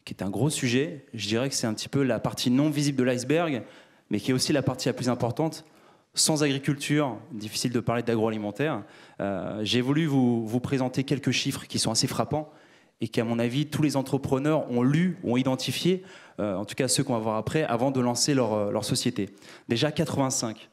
qui est un gros sujet, je dirais que c'est un petit peu la partie non visible de l'iceberg, mais qui est aussi la partie la plus importante. Sans agriculture, difficile de parler d'agroalimentaire. J'ai voulu vous présenter quelques chiffres qui sont assez frappants et qu'à mon avis, tous les entrepreneurs ont lu, ont identifié, en tout cas ceux qu'on va voir après, avant de lancer leur société. Déjà 85.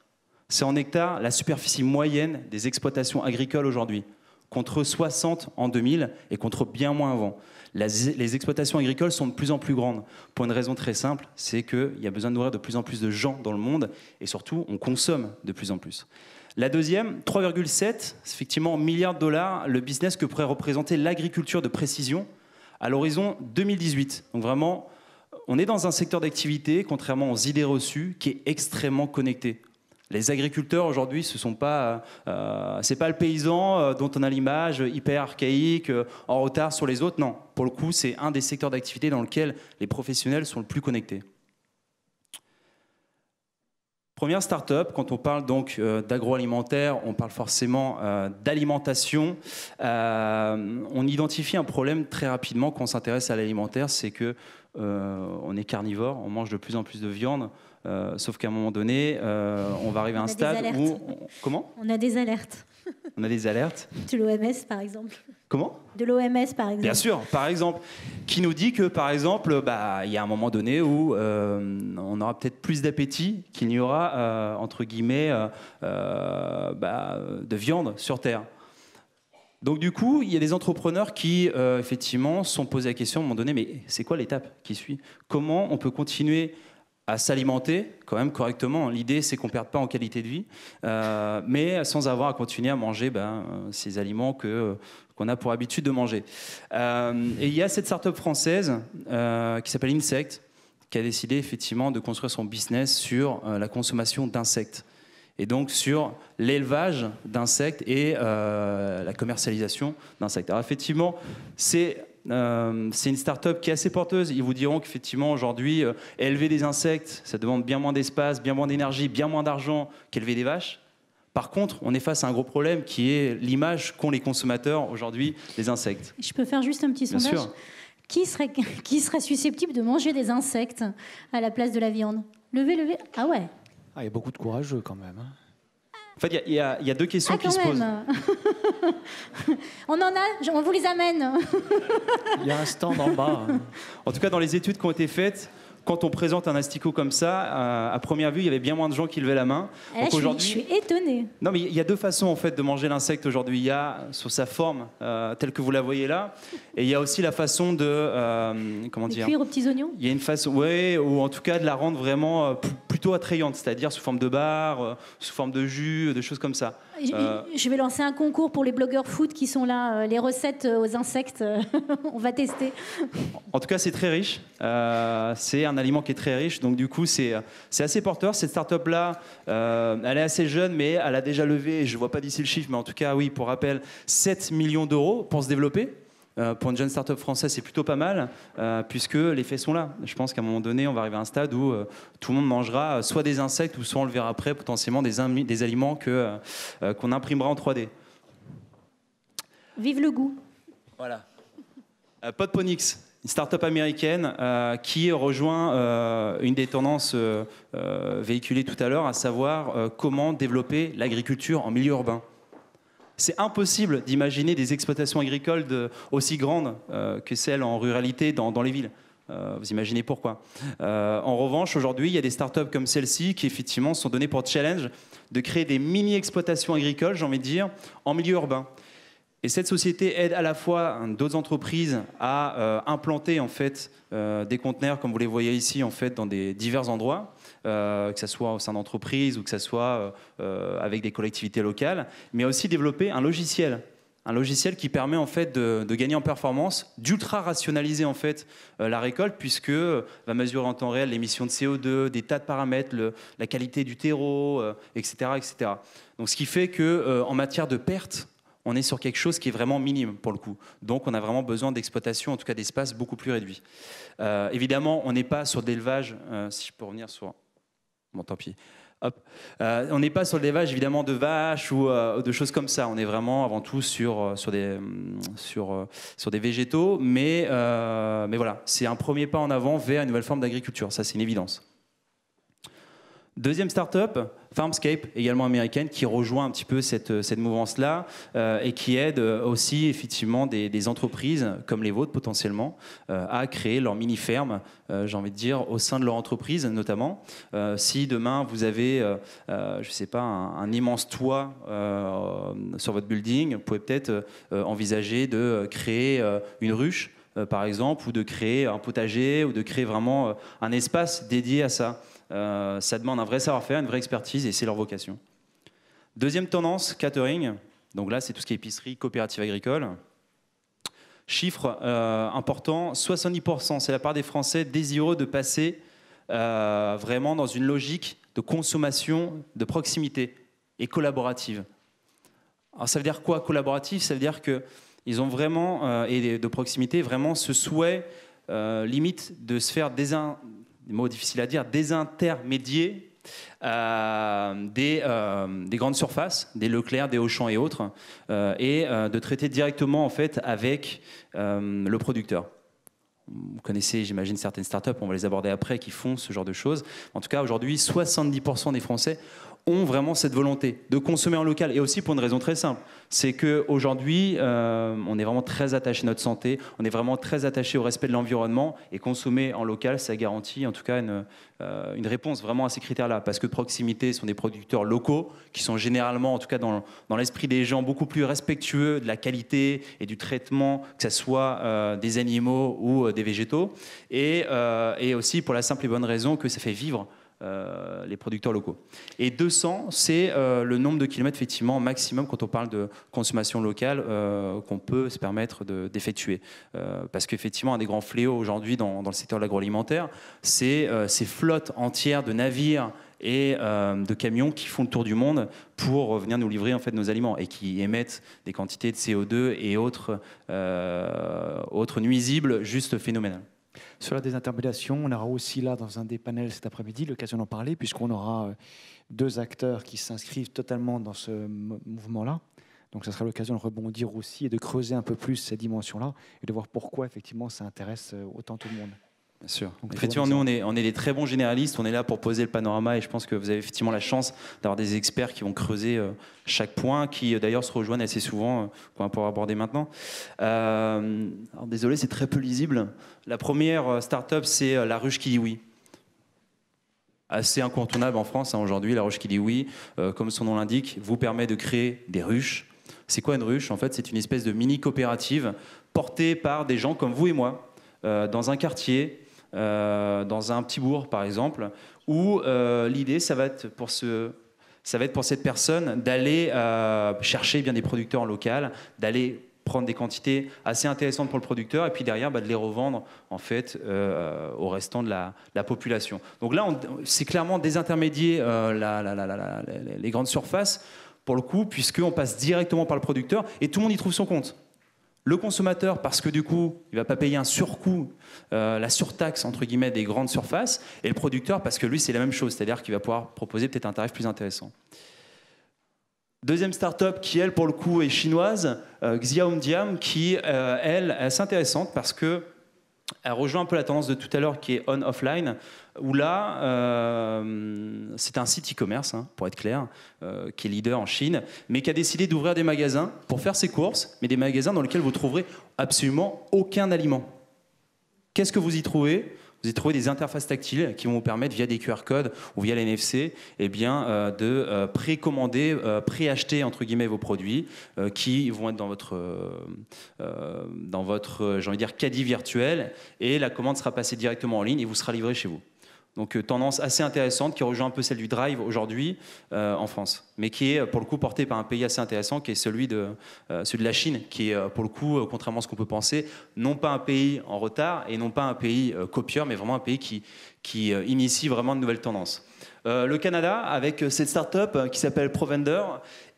C'est en hectares la superficie moyenne des exploitations agricoles aujourd'hui, contre 60 en 2000 et contre bien moins avant. Les exploitations agricoles sont de plus en plus grandes, pour une raison très simple, c'est qu'il y a besoin de nourrir de plus en plus de gens dans le monde, et surtout, on consomme de plus en plus. La deuxième, 3,7, c'est effectivement milliards de dollars, le business que pourrait représenter l'agriculture de précision à l'horizon 2018. Donc vraiment, on est dans un secteur d'activité, contrairement aux idées reçues, qui est extrêmement connecté. Les agriculteurs aujourd'hui, c'est pas le paysan dont on a l'image hyper archaïque, en retard sur les autres. Non, pour le coup, c'est un des secteurs d'activité dans lequel les professionnels sont le plus connectés. Première start-up, quand on parle donc d'agroalimentaire, on parle forcément d'alimentation. On identifie un problème très rapidement quand on s'intéresse à l'alimentaire, c'est que on est carnivore, on mange de plus en plus de viande. Sauf qu'à un moment donné, on va arriver à un stade où... Comment ? On a des alertes. On a des alertes. De l'OMS, par exemple. Comment ? De l'OMS, par exemple. Bien sûr, par exemple. Qui nous dit que, par exemple, il y a un moment donné où on aura peut-être plus d'appétit qu'il n'y aura, entre guillemets, de viande sur Terre. Donc du coup, il y a des entrepreneurs qui, effectivement, se sont posés la question à un moment donné, mais c'est quoi l'étape qui suit ? Comment on peut continuer à s'alimenter quand même correctement. L'idée, c'est qu'on ne perde pas en qualité de vie, mais sans avoir à continuer à manger ces aliments qu'on a pour habitude de manger. Et il y a cette start-up française qui s'appelle Insect, qui a décidé effectivement de construire son business sur la consommation d'insectes. Et donc sur l'élevage d'insectes et la commercialisation d'insectes. Alors effectivement, c'est une start-up qui est assez porteuse. Ils vous diront qu'effectivement, aujourd'hui, élever des insectes, ça demande bien moins d'espace, bien moins d'énergie, bien moins d'argent qu'élever des vaches. Par contre, on est face à un gros problème qui est l'image qu'ont les consommateurs aujourd'hui des insectes. Je peux faire juste un petit sondage ? Bien sûr. Qui serait susceptible de manger des insectes à la place de la viande ? Levez. Ah ouais. Ah, il y a beaucoup de courageux quand même. Hein. En fait, il y a deux questions qui se posent. On vous les amène. Il y a un stand en bas. Hein. En tout cas, dans les études qui ont été faites, quand on présente un asticot comme ça, à première vue, il y avait bien moins de gens qui levaient la main. Là, je suis étonnée. Non, mais il y a deux façons en fait de manger l'insecte aujourd'hui. Il y a sur sa forme telle que vous la voyez là, et il y a aussi la façon de cuire aux petits oignons. Il y a une façon, ouais, ou en tout cas de la rendre vraiment plutôt attrayante, c'est-à-dire sous forme de bar, sous forme de jus, de choses comme ça. Je vais lancer un concours pour les blogueurs food qui sont là, les recettes aux insectes. On va tester. En tout cas, c'est très riche. C'est un aliment qui est très riche, donc du coup, c'est assez porteur. Cette start-up-là, elle est assez jeune, mais elle a déjà levé, je ne vois pas d'ici le chiffre, mais en tout cas, oui, pour rappel, 7 millions d'euros pour se développer. Pour une jeune start-up française, c'est plutôt pas mal, puisque les faits sont là. Je pense qu'à un moment donné, on va arriver à un stade où tout le monde mangera soit des insectes, ou soit on le verra après, potentiellement des aliments qu'on imprimera en 3D. Vive le goût. Voilà. Podponix, une start-up américaine qui rejoint une des tendances véhiculées tout à l'heure, à savoir comment développer l'agriculture en milieu urbain. C'est impossible d'imaginer des exploitations agricoles aussi grandes que celles en ruralité dans les villes. Vous imaginez pourquoi. En revanche, aujourd'hui, il y a des startups comme celle-ci qui, effectivement, sont données pour challenge de créer des mini-exploitations agricoles, j'ai envie de dire, en milieu urbain. Et cette société aide à la fois d'autres entreprises à implanter en fait, des conteneurs, comme vous les voyez ici, en fait, dans des divers endroits, que ce soit au sein d'entreprises ou que ce soit avec des collectivités locales, mais aussi développer un logiciel qui permet en fait de gagner en performance, d'ultra rationaliser en fait la récolte, puisque va mesurer en temps réel l'émission de CO2, des tas de paramètres, la qualité du terreau, etc., etc. Donc, ce qui fait que en matière de pertes, on est sur quelque chose qui est vraiment minime pour le coup. Donc on a vraiment besoin d'exploitation, en tout cas d'espace beaucoup plus réduit. Évidemment, on n'est pas sur de l'élevage, si je peux revenir sur... Bon, tant pis. Hop. On n'est pas sur l'élevage évidemment de vaches ou de choses comme ça. On est vraiment avant tout sur des végétaux, mais voilà, c'est un premier pas en avant vers une nouvelle forme d'agriculture. Ça, c'est une évidence. Deuxième start-up, Farmscape, également américaine, qui rejoint un petit peu cette mouvance-là et qui aide aussi effectivement des entreprises comme les vôtres potentiellement à créer leur mini-ferme, j'ai envie de dire, au sein de leur entreprise notamment. Si demain vous avez, je sais pas, un immense toit sur votre building, vous pouvez peut-être envisager de créer une ruche, par exemple, ou de créer un potager, ou de créer vraiment un espace dédié à ça. Ça demande un vrai savoir-faire, une vraie expertise, et c'est leur vocation. Deuxième tendance, catering. Donc là, c'est tout ce qui est épicerie, coopérative agricole. Chiffre important, 70%, c'est la part des Français désireux de passer vraiment dans une logique de consommation de proximité et collaborative. Alors ça veut dire quoi, collaborative? Ça veut dire qu'ils ont vraiment, et de proximité, vraiment ce souhait limite de se faire des mots difficiles à dire, désintermédier des grandes surfaces, des Leclerc, des Auchan et autres, et de traiter directement en fait avec le producteur. Vous connaissez, j'imagine, certaines startups, on va les aborder après, qui font ce genre de choses. En tout cas, aujourd'hui, 70% des Français ont vraiment cette volonté de consommer en local, et aussi pour une raison très simple, c'est qu'aujourd'hui, on est vraiment très attaché à notre santé, on est vraiment très attaché au respect de l'environnement, et consommer en local, ça garantit en tout cas une réponse vraiment à ces critères-là, parce que de proximité sont des producteurs locaux, qui sont généralement, en tout cas dans l'esprit des gens, beaucoup plus respectueux de la qualité et du traitement, que ce soit des animaux ou des végétaux, et aussi pour la simple et bonne raison que ça fait vivre les producteurs locaux. Et 200, c'est le nombre de kilomètres effectivement maximum quand on parle de consommation locale qu'on peut se permettre d'effectuer. Parce qu'effectivement, un des grands fléaux aujourd'hui dans le secteur de l'agroalimentaire, c'est ces flottes entières de navires et de camions qui font le tour du monde pour venir nous livrer en fait nos aliments et qui émettent des quantités de CO2 et autres nuisibles juste phénoménales. Sur la désintermédiation, on aura aussi là dans un des panels cet après-midi l'occasion d'en parler, puisqu'on aura 2 acteurs qui s'inscrivent totalement dans ce mouvement-là. Donc ça sera l'occasion de rebondir aussi et de creuser un peu plus ces dimensions-là et de voir pourquoi effectivement ça intéresse autant tout le monde. Bien sûr. Donc, effectivement, nous, on est des très bons généralistes. On est là pour poser le panorama et je pense que vous avez effectivement la chance d'avoir des experts qui vont creuser chaque point, qui d'ailleurs se rejoignent assez souvent, qu'on va pouvoir aborder maintenant. Alors, désolé, c'est très peu lisible. La première start-up, c'est la ruche qui dit oui. Assez incontournable en France aujourd'hui, la ruche qui dit oui, comme son nom l'indique, vous permet de créer des ruches. C'est quoi une ruche? En fait, c'est une espèce de mini-coopérative portée par des gens comme vous et moi, dans un quartier, dans un petit bourg par exemple, où l'idée ça va être pour cette personne d'aller chercher bien des producteurs locaux, d'aller prendre des quantités assez intéressantes pour le producteur et puis derrière de les revendre en fait au restant de la population. Donc là c'est clairement désintermédier les grandes surfaces pour le coup, puisqu'on passe directement par le producteur et tout le monde y trouve son compte. Le consommateur, parce que du coup, il ne va pas payer un surcoût, la surtaxe, entre guillemets, des grandes surfaces, et le producteur, parce que lui, c'est la même chose, c'est-à-dire qu'il va pouvoir proposer peut-être un tarif plus intéressant. Deuxième start-up qui, elle, pour le coup, est chinoise, Xiaomdiam, qui, elle, est assez intéressante parce que elle rejoint un peu la tendance de tout à l'heure qui est on-offline, où là, c'est un site e-commerce, pour être clair, qui est leader en Chine, mais qui a décidé d'ouvrir des magasins pour faire ses courses, mais des magasins dans lesquels vous trouverez absolument aucun aliment. Qu'est-ce que vous y trouvez ? Vous y trouvez des interfaces tactiles qui vont vous permettre, via des QR codes ou via l'NFC, de précommander, préacheter entre guillemets vos produits qui vont être dans votre j'ai envie de dire, caddie virtuel, et la commande sera passée directement en ligne et vous sera livrée chez vous. Donc tendance assez intéressante qui rejoint un peu celle du Drive aujourd'hui en France, mais qui est pour le coup portée par un pays assez intéressant qui est celui de la Chine, qui est pour le coup, contrairement à ce qu'on peut penser, non pas un pays en retard et non pas un pays copieur, mais vraiment un pays qui initie vraiment de nouvelles tendances. Le Canada, avec cette start-up qui s'appelle Provender,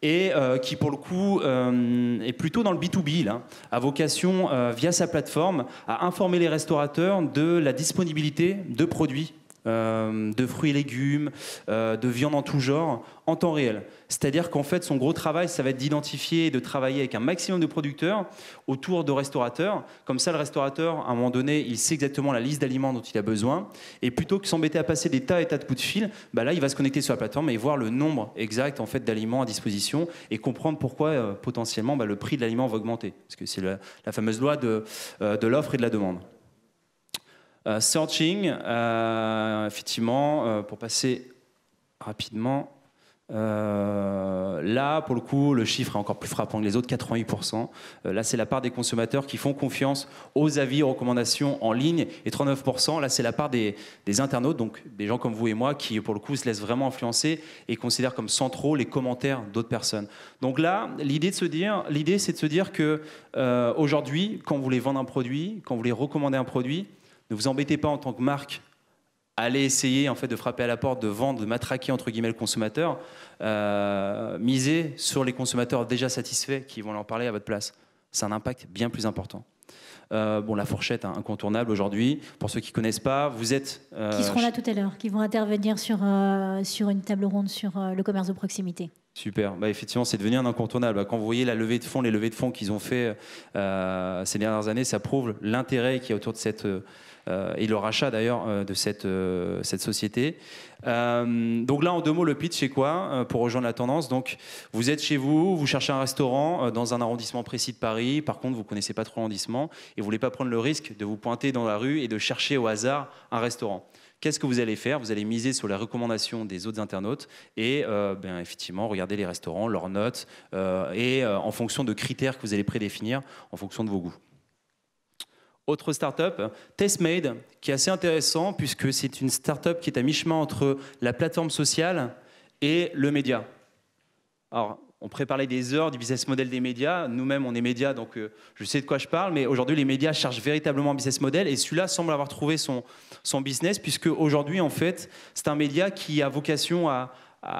et qui pour le coup est plutôt dans le B2B, là, a vocation, via sa plateforme, à informer les restaurateurs de la disponibilité de produits, de fruits et légumes, de viande en tout genre, en temps réel. C'est-à-dire qu'en fait, son gros travail, ça va être d'identifier et de travailler avec un maximum de producteurs autour de restaurateurs. Comme ça, le restaurateur, à un moment donné, il sait exactement la liste d'aliments dont il a besoin. Et plutôt que s'embêter à passer des tas et tas de coups de fil, là, il va se connecter sur la plateforme et voir le nombre exact en fait, d'aliments à disposition et comprendre pourquoi, potentiellement, le prix de l'aliment va augmenter. Parce que c'est la fameuse loi de l'offre et de la demande. Searching, effectivement, pour passer rapidement, là, pour le coup, le chiffre est encore plus frappant que les autres, 88%. Là, c'est la part des consommateurs qui font confiance aux avis et recommandations en ligne, et 39%, là, c'est la part des internautes, donc des gens comme vous et moi, qui, pour le coup, se laissent vraiment influencer et considèrent comme centraux les commentaires d'autres personnes. Donc là, l'idée, c'est de se dire que aujourd'hui, quand vous voulez vendre un produit, quand vous voulez recommander un produit, ne vous embêtez pas en tant que marque à aller essayer en fait, de frapper à la porte, de vendre, de matraquer entre guillemets le consommateur. Misez sur les consommateurs déjà satisfaits qui vont leur parler à votre place. C'est un impact bien plus important. La fourchette incontournable aujourd'hui. Pour ceux qui ne connaissent pas, vous êtes... qui seront là tout à l'heure, qui vont intervenir sur une table ronde sur le commerce de proximité. Super. Effectivement, c'est devenu un incontournable. Quand vous voyez les levées de fonds qu'ils ont fait ces dernières années, ça prouve l'intérêt qu'il y a autour de et le rachat d'ailleurs de cette société. Donc là, en 2 mots, le pitch, c'est quoi pour rejoindre la tendance? Donc, vous êtes chez vous, vous cherchez un restaurant dans un arrondissement précis de Paris. Par contre, vous ne connaissez pas trop l'arrondissement et vous ne voulez pas prendre le risque de vous pointer dans la rue et de chercher au hasard un restaurant. Qu'est-ce que vous allez faire? Vous allez miser sur les recommandations des autres internautes et effectivement regarder les restaurants, leurs notes en fonction de critères que vous allez prédéfinir en fonction de vos goûts. Autre start-up, Tastemade, qui est assez intéressant puisque c'est une start-up qui est à mi-chemin entre la plateforme sociale et le média. Alors, on pourrait parler des heures du business model des médias. Nous-mêmes, on est médias, donc je sais de quoi je parle. Mais aujourd'hui, les médias cherchent véritablement un business model. Et celui-là semble avoir trouvé son business, puisque aujourd'hui, en fait, c'est un média qui a vocation à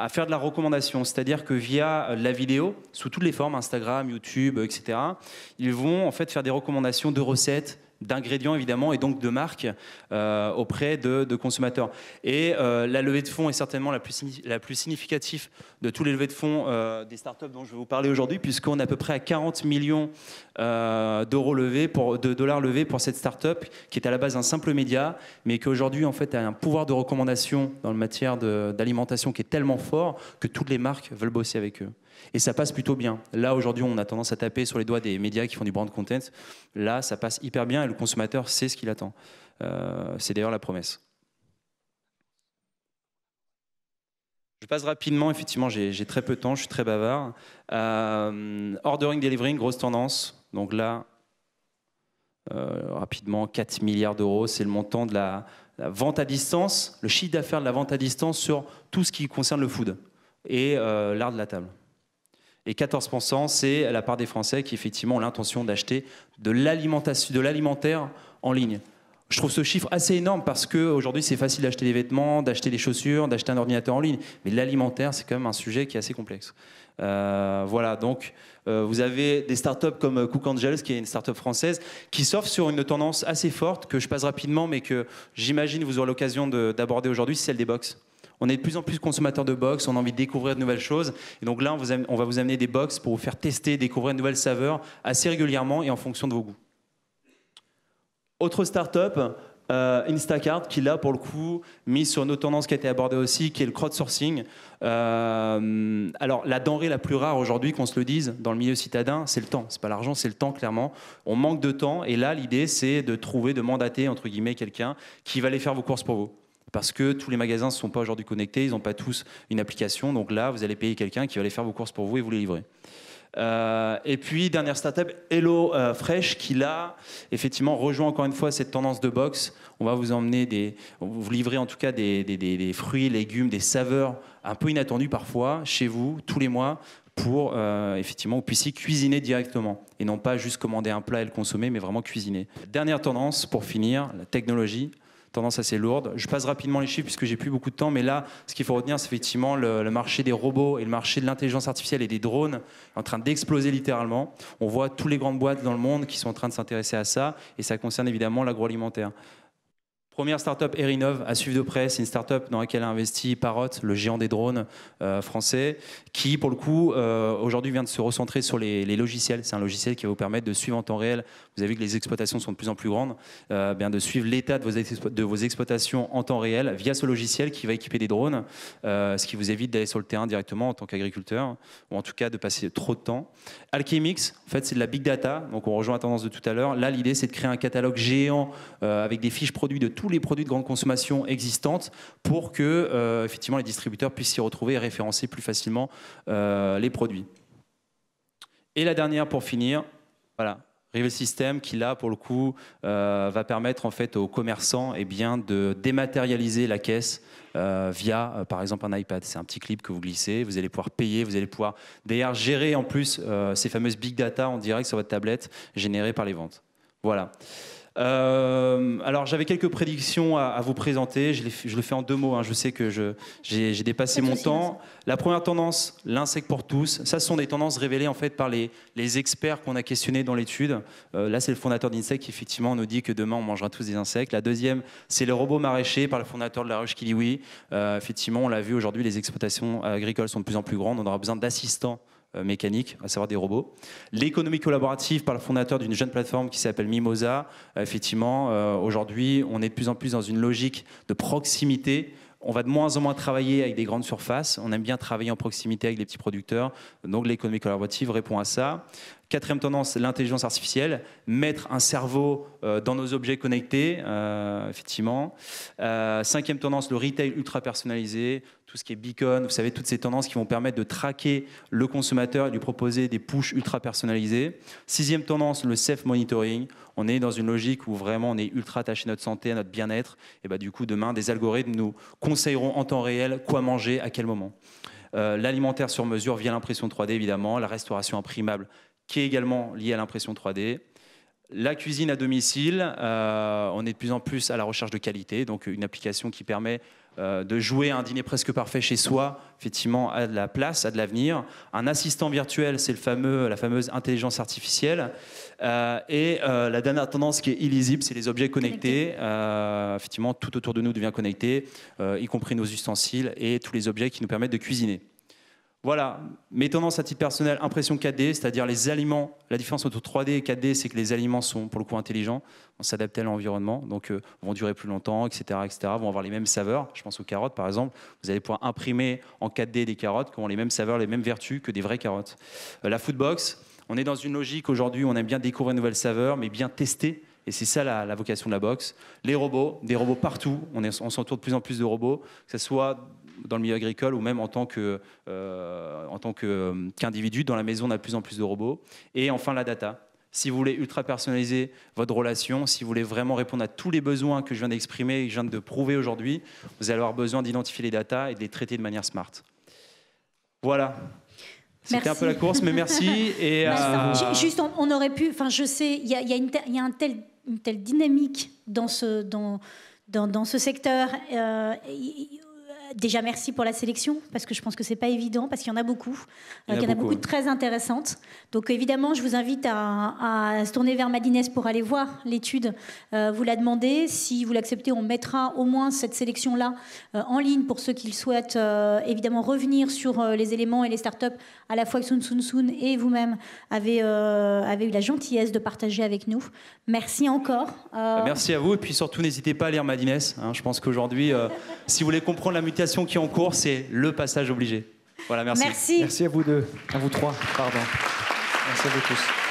faire de la recommandation. C'est-à-dire que via la vidéo, sous toutes les formes, Instagram, YouTube, etc., ils vont en fait faire des recommandations de recettes, d'ingrédients évidemment et donc de marques auprès de consommateurs. Et la levée de fonds est certainement la plus significative de tous les levées de fonds des startups dont je vais vous parler aujourd'hui, puisqu'on est à peu près à 40 millions de dollars levés pour cette startup qui est à la base un simple média, mais qui aujourd'hui en fait a un pouvoir de recommandation dans le matière d'alimentation qui est tellement fort que toutes les marques veulent bosser avec eux. Et ça passe plutôt bien. Là, aujourd'hui, on a tendance à taper sur les doigts des médias qui font du brand content. Là, ça passe hyper bien et le consommateur sait ce qu'il attend. C'est d'ailleurs la promesse. Je passe rapidement. Effectivement, j'ai très peu de temps, je suis très bavard. Ordering, delivering, grosse tendance. Donc là, rapidement, 4 milliards d'euros. C'est le montant de la vente à distance, le chiffre d'affaires de la vente à distance sur tout ce qui concerne le food et l'art de la table. Et 14%, c'est la part des Français qui, effectivement, ont l'intention d'acheter de l'alimentaire en ligne. Je trouve ce chiffre assez énorme parce qu'aujourd'hui, c'est facile d'acheter des vêtements, d'acheter des chaussures, d'acheter un ordinateur en ligne. Mais l'alimentaire, c'est quand même un sujet qui est assez complexe. Voilà, donc vous avez des startups comme Cook Angels, qui est une startup française, qui surfe sur une tendance assez forte que je passe rapidement, mais que j'imagine vous aurez l'occasion d'aborder aujourd'hui, c'est celle des box. On est de plus en plus consommateurs de box, on a envie de découvrir de nouvelles choses. Et donc là, on va vous amener des box pour vous faire tester, découvrir de nouvelles saveurs assez régulièrement et en fonction de vos goûts. Autre start-up, Instacart, qui là, pour le coup, mise sur une autre tendance qui a été abordée aussi, qui est le crowdsourcing. Alors, la denrée la plus rare aujourd'hui, qu'on se le dise, dans le milieu citadin, c'est le temps. C'est pas l'argent, c'est le temps, clairement. On manque de temps. Et là, l'idée, c'est de mandater, entre guillemets, quelqu'un qui va aller faire vos courses pour vous. Parce que tous les magasins ne sont pas aujourd'hui connectés, ils n'ont pas tous une application. Donc là, vous allez payer quelqu'un qui va aller faire vos courses pour vous et vous les livrer. Et puis, dernière startup, Hello Fresh, qui là, effectivement, rejoint encore une fois cette tendance de box. On va vous emmener vous livrer en tout cas des fruits, légumes, des saveurs un peu inattendues parfois, chez vous, tous les mois, pour effectivement vous puissiez cuisiner directement et non pas juste commander un plat et le consommer, mais vraiment cuisiner. Dernière tendance, pour finir, la technologie. Tendance assez lourde. Je passe rapidement les chiffres puisque j'ai plus beaucoup de temps, mais là, ce qu'il faut retenir, c'est effectivement le marché des robots et le marché de l'intelligence artificielle et des drones en train d'exploser littéralement. On voit toutes les grandes boîtes dans le monde qui sont en train de s'intéresser à ça, et ça concerne évidemment l'agroalimentaire. Première start-up, Erinov, à suivre de près. C'est une start-up dans laquelle a investi Parrot, le géant des drones français, qui, pour le coup, aujourd'hui vient de se recentrer sur les logiciels. C'est un logiciel qui va vous permettre de suivre en temps réel. Vous avez vu que les exploitations sont de plus en plus grandes, de suivre l'état de vos exploitations en temps réel via ce logiciel qui va équiper des drones, ce qui vous évite d'aller sur le terrain directement en tant qu'agriculteur, ou en tout cas de passer trop de temps. Alchemix, en fait, c'est de la big data. Donc, on rejoint la tendance de tout à l'heure. Là, l'idée, c'est de créer un catalogue géant avec des fiches produits de tous les produits de grande consommation existantes pour que effectivement les distributeurs puissent s'y retrouver et référencer plus facilement les produits. Et la dernière pour finir, voilà, Rival System qui là pour le coup va permettre en fait aux commerçants de dématérialiser la caisse via par exemple un iPad. C'est un petit clip que vous glissez, vous allez pouvoir payer, vous allez pouvoir d'ailleurs gérer en plus ces fameuses big data en direct sur votre tablette générées par les ventes. Voilà. Alors j'avais quelques prédictions à vous présenter, je le fais en 2 mots, hein. Je sais que j'ai dépassé mon temps. La première tendance, l'insecte pour tous, ça ce sont des tendances révélées en fait par les experts qu'on a questionnés dans l'étude. Là c'est le fondateur d'Insect qui effectivement nous dit que demain on mangera tous des insectes. La deuxième, c'est le robot maraîcher par le fondateur de La Ruche qui dit oui. Effectivement on l'a vu aujourd'hui, les exploitations agricoles sont de plus en plus grandes, on aura besoin d'assistants mécaniques, à savoir des robots. L'économie collaborative par le fondateur d'une jeune plateforme qui s'appelle Mimosa. Effectivement, aujourd'hui, on est de plus en plus dans une logique de proximité. On va de moins en moins travailler avec des grandes surfaces. On aime bien travailler en proximité avec les petits producteurs. Donc l'économie collaborative répond à ça. Quatrième tendance, l'intelligence artificielle. Mettre un cerveau dans nos objets connectés, effectivement. Cinquième tendance, le retail ultra personnalisé. Tout ce qui est beacon, vous savez, toutes ces tendances qui vont permettre de traquer le consommateur et lui proposer des pushs ultra personnalisés. Sixième tendance, le self-monitoring. On est dans une logique où vraiment on est ultra attaché à notre santé, à notre bien-être. Et bah, du coup, demain, des algorithmes nous conseilleront en temps réel quoi manger, à quel moment. L'alimentaire sur mesure via l'impression 3D, évidemment. La restauration imprimable qui est également liée à l'impression 3D. La cuisine à domicile, on est de plus en plus à la recherche de qualité, donc une application qui permet de jouer à un dîner presque parfait chez soi, effectivement, a de la place, a de l'avenir. Un assistant virtuel, c'est la fameuse intelligence artificielle. Et la dernière tendance qui est illisible, c'est les objets connectés. Effectivement, tout autour de nous devient connecté, y compris nos ustensiles et tous les objets qui nous permettent de cuisiner. Voilà, mes tendances à titre personnel, impression 4D, c'est-à-dire les aliments. La différence entre 3D et 4D, c'est que les aliments sont pour le coup intelligents, on s'adapte à l'environnement, donc vont durer plus longtemps, etc., vont avoir les mêmes saveurs. Je pense aux carottes, par exemple. Vous allez pouvoir imprimer en 4D des carottes qui ont les mêmes saveurs, les mêmes vertus que des vraies carottes. La Foodbox, on est dans une logique aujourd'hui où on aime bien découvrir une nouvelle saveur, mais bien tester. Et c'est ça la vocation de la box. Les robots, des robots partout. On s'entoure de plus en plus de robots, que ce soit dans le milieu agricole ou même en tant qu'individu. Dans la maison, on a de plus en plus de robots. Et enfin, la data. Si vous voulez ultra personnaliser votre relation, si vous voulez vraiment répondre à tous les besoins que je viens d'exprimer et que je viens de prouver aujourd'hui, vous allez avoir besoin d'identifier les datas et de les traiter de manière smart. Voilà. C'était un peu la course, mais merci. Et juste, on aurait pu... Enfin, je sais, il y a une telle dynamique dans ce secteur. Déjà, merci pour la sélection, parce que je pense que c'est pas évident, parce qu'il y en a beaucoup. Il y en a beaucoup de très intéressantes. Donc, évidemment, je vous invite à se tourner vers Madines pour aller voir l'étude. Vous la demandez. Si vous l'acceptez, on mettra au moins cette sélection-là en ligne pour ceux qui le souhaitent, évidemment, revenir sur les éléments et les startups, à la fois que Sun et vous-même avez eu la gentillesse de partager avec nous. Merci encore. Merci à vous. Et puis surtout, n'hésitez pas à lire Madines. Je pense qu'aujourd'hui, si vous voulez comprendre la mutation qui est en cours, c'est le passage obligé. Voilà, merci. Merci à vous deux, à vous trois, pardon. Merci à vous tous.